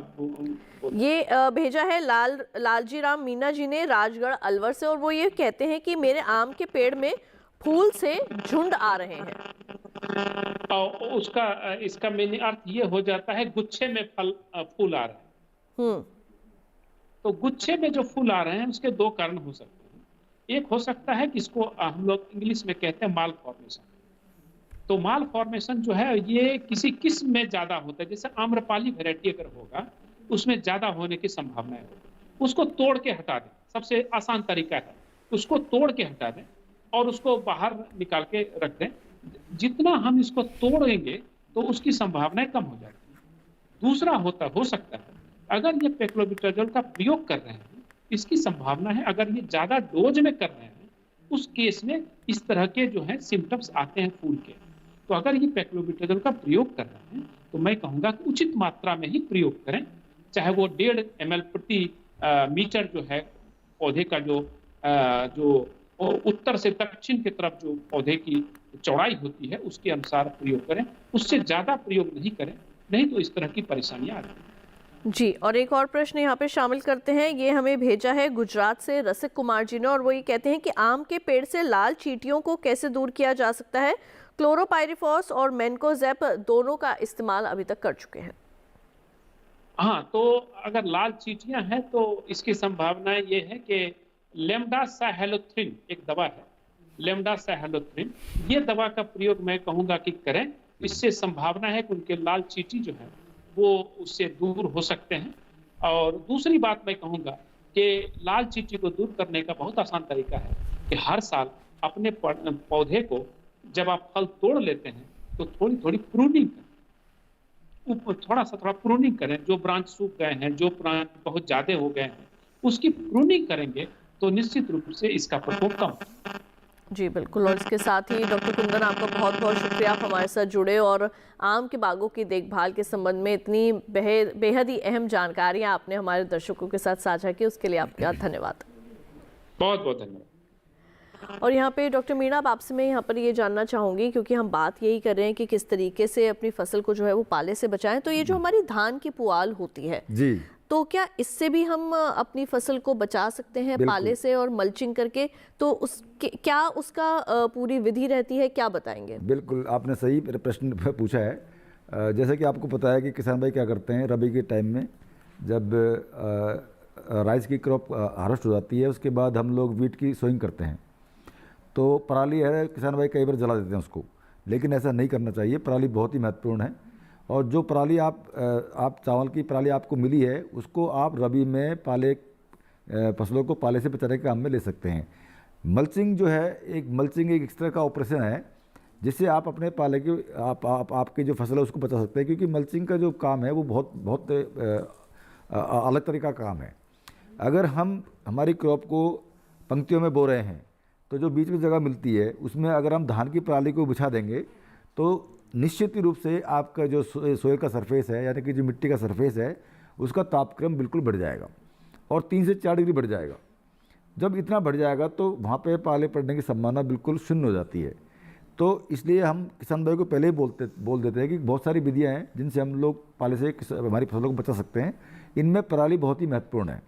ये भेजा है लालजी राम मीना जी ने राजगढ़ अलवर से, और वो ये कहते हैं कि मेरे आम के पेड़ में फूल से झुंड आ रहे हैं। उसका इसका मेन अर्थ ये हो जाता है गुच्छे में फूल आ रहे हैं। तो गुच्छे में जो फूल आ रहे हैं उसके 2 कारण हो सकते हैं। एक हो सकता है कि इसको हम लोग इंग्लिश में कहते हैं माल फॉर्मेशन। तो माल फॉर्मेशन जो है ये किसी किस्म में ज्यादा होता है, जैसे आम्रपाली वैरायटी अगर होगा उसमें ज्यादा होने की संभावना है, उसको तोड़ के हटा दें, सबसे आसान तरीका है, उसको तोड़ के हटा दें और उसको बाहर निकाल के रख दें। जितना हम इसको तोड़ेंगे तो उसकी संभावनाएं कम हो जाएगी। दूसरा हो सकता है अगर ये पेक्लोबिटाजोल का प्रयोग कर रहे हैं, इसकी संभावना है अगर ये ज्यादा डोज में कर रहे हैं, उस केस में इस तरह के जो है सिम्टम्स आते हैं फूल के। तो अगर ये पेक्लोबिटाजोल का प्रयोग कर रहे हैं तो मैं कहूँगा कि उचित मात्रा में ही प्रयोग करें, चाहे वो 1.5 ml प्रति मीटर जो है पौधे का जो उत्तर से दक्षिण की तरफ जो पौधे की चौड़ाई होती है उसके अनुसार प्रयोग करें, उससे ज़्यादा प्रयोग नहीं करें, नहीं तो इस तरह की परेशानियाँ आ रही हैं। जी, और एक और प्रश्न यहाँ पे शामिल करते हैं। ये हमें भेजा है गुजरात से रसिक कुमार जी ने, और वो ये कहते हैं कि आम के पेड़ से लाल चींटियों को कैसे दूर किया जा सकता है। क्लोरोपाइरिफॉस और मैनकोजेब दोनों का इस्तेमाल अभी तक कर चुके हैं। हाँ, तो अगर लाल चींटियां हैं तो इसकी संभावना ये है कि लेम्डासाहेलोथ्रिन एक दवा है, लेम्डासाहेलोथ्रिन, ये दवा का प्रयोग मैं कहूँगा कि करें। इससे संभावना है कि उनके लाल चींटी जो है वो उससे दूर हो सकते हैं। और दूसरी बात मैं कहूँगा कि लाल चींटी को दूर करने का बहुत आसान तरीका है कि हर साल अपने पौधे को जब आप फल तोड़ लेते हैं तो थोड़ी थोड़ी प्रूनिंग करें, थोड़ा प्रूनिंग करें। जो ब्रांच सूख गए हैं, जो ब्रांच बहुत ज़्यादा हो गए हैं, उसकी प्रूनिंग करेंगे तो निश्चित रूप से इसका प्रकोप कम होगा। जी बिल्कुल, और इसके साथ ही डॉक्टर कुंदन, आपका बहुत बहुत शुक्रिया आप हमारे साथ जुड़े और आम के बागों की देखभाल के संबंध में इतनी बेहद ही अहम जानकारियां आपने हमारे दर्शकों के साथ साझा की, उसके लिए आपका धन्यवाद। बहुत बहुत धन्यवाद। और यहाँ पे डॉक्टर मीणा, अब आपसे मैं यहाँ पर ये जानना चाहूँगी, क्योंकि हम बात यही कर रहे हैं कि किस तरीके से अपनी फसल को जो है वो पाले से बचाएं, तो ये जो हमारी धान की पुआल होती है जी, तो क्या इससे भी हम अपनी फसल को बचा सकते हैं पाले से और मल्चिंग करके? तो क्या उसका पूरी विधि रहती है, क्या बताएंगे? बिल्कुल, आपने सही प्रश्न पूछा है। जैसे कि आपको पता है कि किसान भाई क्या करते हैं, रबी के टाइम में जब राइस की क्रॉप हार्वेस्ट हो जाती है, उसके बाद हम लोग वीट की सोइंग करते हैं। तो पराली है, किसान भाई कई बार जला देते हैं उसको, लेकिन ऐसा नहीं करना चाहिए। पराली बहुत ही महत्वपूर्ण है, और जो पराली आप चावल की पराली आपको मिली है, उसको आप रबी में पाले फसलों को पाले से बचाने के काम में ले सकते हैं। मल्चिंग जो है, मल्चिंग एक इस तरह का ऑपरेशन है जिससे आप अपने पाले की आपकी जो फसल है उसको बचा सकते हैं, क्योंकि मल्चिंग का जो काम है वो बहुत अलग तरीका का काम है। अगर हम हमारी क्रॉप को पंक्तियों में बो रहे हैं तो जो बीच में जगह मिलती है उसमें अगर हम धान की पराली को बिछा देंगे तो निश्चित रूप से आपका जो सोइल का सरफेस है, यानी कि जो मिट्टी का सरफेस है, उसका तापक्रम बिल्कुल बढ़ जाएगा और 3 से 4 डिग्री बढ़ जाएगा। जब इतना बढ़ जाएगा तो वहाँ पे पाले पड़ने की संभावना बिल्कुल शून्य हो जाती है। तो इसलिए हम किसान भाई को पहले ही बोल देते हैं कि बहुत सारी विधियाँ हैं जिनसे हम लोग पाले से हमारी फसलों को बचा सकते हैं। इनमें पराली बहुत ही महत्वपूर्ण है।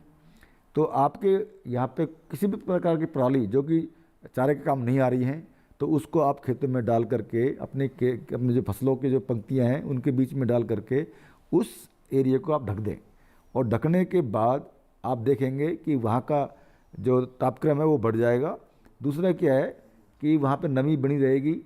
तो आपके यहाँ पे किसी भी प्रकार की पराली जो कि चारे के काम नहीं आ रही हैं, तो उसको आप खेतों में डाल करके अपने जो फसलों की जो पंक्तियां हैं उनके बीच में डाल करके उस एरिया को आप ढक दें, और ढकने के बाद आप देखेंगे कि वहाँ का जो तापक्रम है वो बढ़ जाएगा। दूसरा क्या है कि वहाँ पे नमी बनी रहेगी,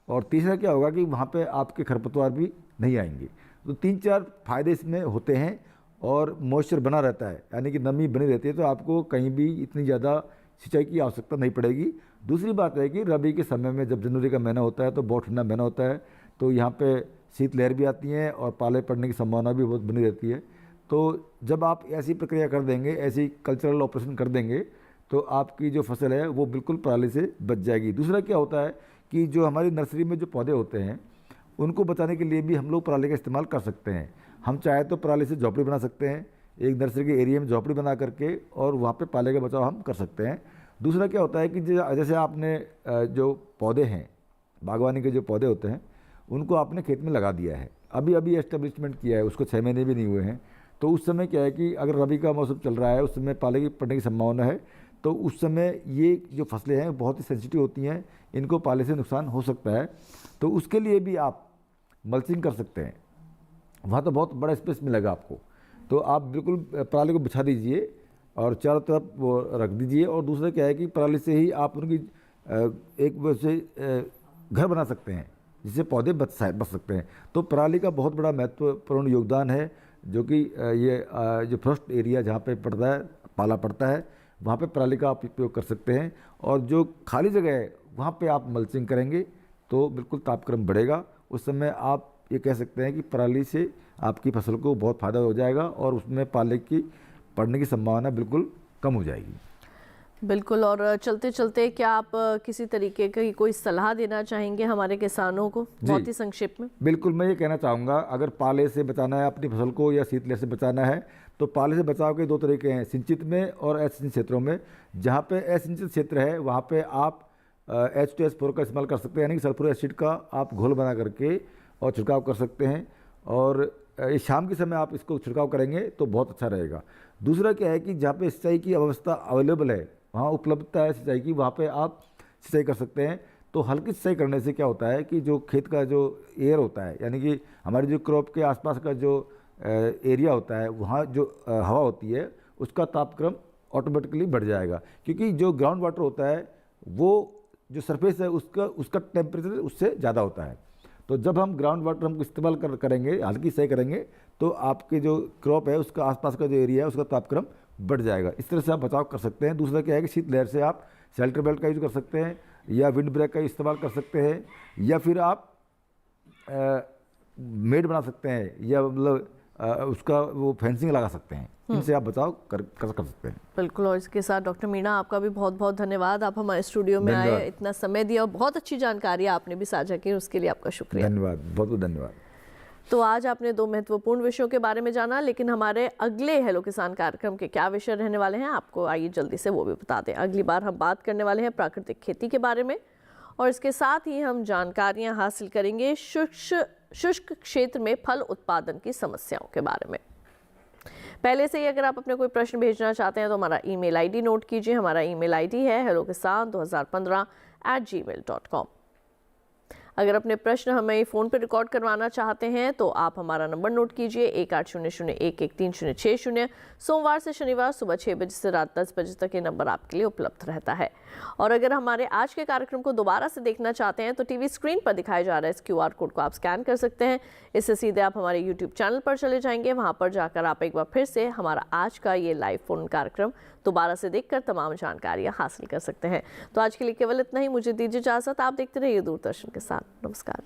और तीसरा क्या होगा कि वहाँ पे आपके खरपतवार भी नहीं आएंगे। तो 3-4 फायदे इसमें होते हैं, और मॉइस्चर बना रहता है, यानी कि नमी बनी रहती है, तो आपको कहीं भी इतनी ज़्यादा सिंचाई की आवश्यकता नहीं पड़ेगी। दूसरी बात है कि रबी के समय में जब जनवरी का महीना होता है तो बहुत ठंडा महीना होता है, तो यहाँ पे शीतलहर भी आती है और पाले पड़ने की संभावना भी बहुत बनी रहती है। तो जब आप ऐसी प्रक्रिया कर देंगे, ऐसी कल्चरल ऑपरेशन कर देंगे, तो आपकी जो फसल है वो बिल्कुल पराली से बच जाएगी। दूसरा क्या होता है कि जो हमारी नर्सरी में जो पौधे होते हैं उनको बचाने के लिए भी हम लोग पराली का इस्तेमाल कर सकते हैं। हम चाहे तो पराली से झोपड़ी बना सकते हैं, एक नर्सरी के एरिया में झोपड़ी बना करके, और वहाँ पे पाले का बचाव हम कर सकते हैं। दूसरा क्या होता है कि जैसे आपने जो पौधे हैं, बागवानी के जो पौधे होते हैं, उनको आपने खेत में लगा दिया है, अभी एस्टेब्लिशमेंट किया है, उसको 6 महीने भी नहीं हुए हैं, तो उस समय क्या है कि अगर रबी का मौसम चल रहा है, उस समय पाले की पड़ने की संभावना है, तो उस समय ये जो फसलें हैं बहुत ही सेंसिटिव होती हैं, इनको पाले से नुकसान हो सकता है। तो उसके लिए भी आप मल्चिंग कर सकते हैं। वहाँ तो बहुत बड़ा स्पेस मिलेगा आपको, तो आप बिल्कुल पराली को बिछा दीजिए और चारों तरफ वो रख दीजिए। और दूसरा क्या है कि पराली से ही आप उनकी एक वैसे घर बना सकते हैं जिससे पौधे बच सकते हैं। तो पराली का बहुत बड़ा महत्वपूर्ण योगदान है, जो कि ये जो फर्स्ट एरिया जहाँ पे पड़ता है, पाला पड़ता है, वहाँ पे पराली का आप उपयोग कर सकते हैं। और जो खाली जगह है वहाँ पे आप मल्चिंग करेंगे तो बिल्कुल तापक्रम बढ़ेगा। उस समय आप ये कह सकते हैं कि पराली से आपकी फसल को बहुत फ़ायदा हो जाएगा और उसमें पाले की पड़ने की संभावना बिल्कुल कम हो जाएगी। बिल्कुल। और चलते चलते क्या आप किसी तरीके की कोई सलाह देना चाहेंगे हमारे किसानों को, बहुत ही संक्षिप्त में? बिल्कुल, मैं ये कहना चाहूँगा, अगर पाले से बचाना है अपनी फसल को या शीतलहर से बचाना है, तो पाले से बचाव के 2 तरीके हैं, सिंचित में और असिंचित क्षेत्रों में। जहाँ पे असिंचित क्षेत्र है वहाँ पे आप H2S4 का इस्तेमाल कर सकते हैं, यानी कि सल्फ्यूरिक एसिड का आप घोल बना करके और छिड़काव कर सकते हैं। और इस शाम के समय आप इसको छिड़काव करेंगे तो बहुत अच्छा रहेगा। दूसरा क्या है कि जहाँ पे सिंचाई की अवस्था अवेलेबल है, वहाँ उपलब्धता है सिंचाई की, वहाँ पे आप सिंचाई कर सकते हैं। तो हल्की सिंचाई करने से क्या होता है कि जो खेत का जो एयर होता है, यानी कि हमारी जो क्रॉप के आसपास का जो एरिया होता है, वहाँ जो हवा होती है उसका तापक्रम ऑटोमेटिकली बढ़ जाएगा, क्योंकि जो ग्राउंड वाटर होता है वो जो सरफेस है उसका टेम्परेचर उससे ज़्यादा होता है। तो जब हम ग्राउंड वाटर हम इस्तेमाल करेंगे, हल्की सिंचाई करेंगे, तो आपके जो क्रॉप है उसका आसपास का जो एरिया है उसका तापक्रम बढ़ जाएगा। इस तरह से आप बचाव कर सकते हैं। दूसरा क्या है कि शीतलहर से आप शेल्टर बेल्ट का यूज़ कर सकते हैं या विंड ब्रेक का इस्तेमाल कर सकते हैं, या फिर आप मेड बना सकते हैं, या मतलब उसका वो फेंसिंग लगा सकते हैं। इनसे आप बचाव कर सकते हैं। बिल्कुल। और इसके साथ डॉक्टर मीणा, आपका भी बहुत बहुत धन्यवाद। आप हमारे स्टूडियो में आए, इतना समय दिया और बहुत अच्छी जानकारी आपने भी साझा की, उसके लिए आपका शुक्रिया। धन्यवाद, बहुत बहुत धन्यवाद। तो आज आपने 2 महत्वपूर्ण विषयों के बारे में जाना, लेकिन हमारे अगले हेलो किसान कार्यक्रम के क्या विषय रहने वाले हैं आपको आइए जल्दी से वो भी बता दें। अगली बार हम बात करने वाले हैं प्राकृतिक खेती के बारे में, और इसके साथ ही हम जानकारियां हासिल करेंगे शुष्क क्षेत्र में फल उत्पादन की समस्याओं के बारे में। पहले से ही अगर आप अपने कोई प्रश्न भेजना चाहते हैं तो हमारा ईमेल आईडी नोट कीजिए। हमारा ईमेल आईडी है hellokisan2015@gmail.com। अगर अपने प्रश्न हमें फ़ोन पर रिकॉर्ड करवाना चाहते हैं तो आप हमारा नंबर नोट कीजिए 1800111360। सोमवार से शनिवार सुबह 6 बजे से रात 10 बजे तक ये नंबर आपके लिए उपलब्ध रहता है। और अगर हमारे आज के कार्यक्रम को दोबारा से देखना चाहते हैं तो टीवी स्क्रीन पर दिखाए जा रहे इस QR कोड को आप स्कैन कर सकते हैं। इससे सीधे आप हमारे YouTube चैनल पर चले जाएंगे। वहाँ पर जाकर आप एक बार फिर से हमारा आज का ये लाइव फोन कार्यक्रम दोबारा से देखकर तमाम जानकारियाँ हासिल कर सकते हैं। तो आज के लिए केवल इतना ही, मुझे दीजिए इजाज़त। आप देखते रहिए दूरदर्शन के साथ। नमस्कार।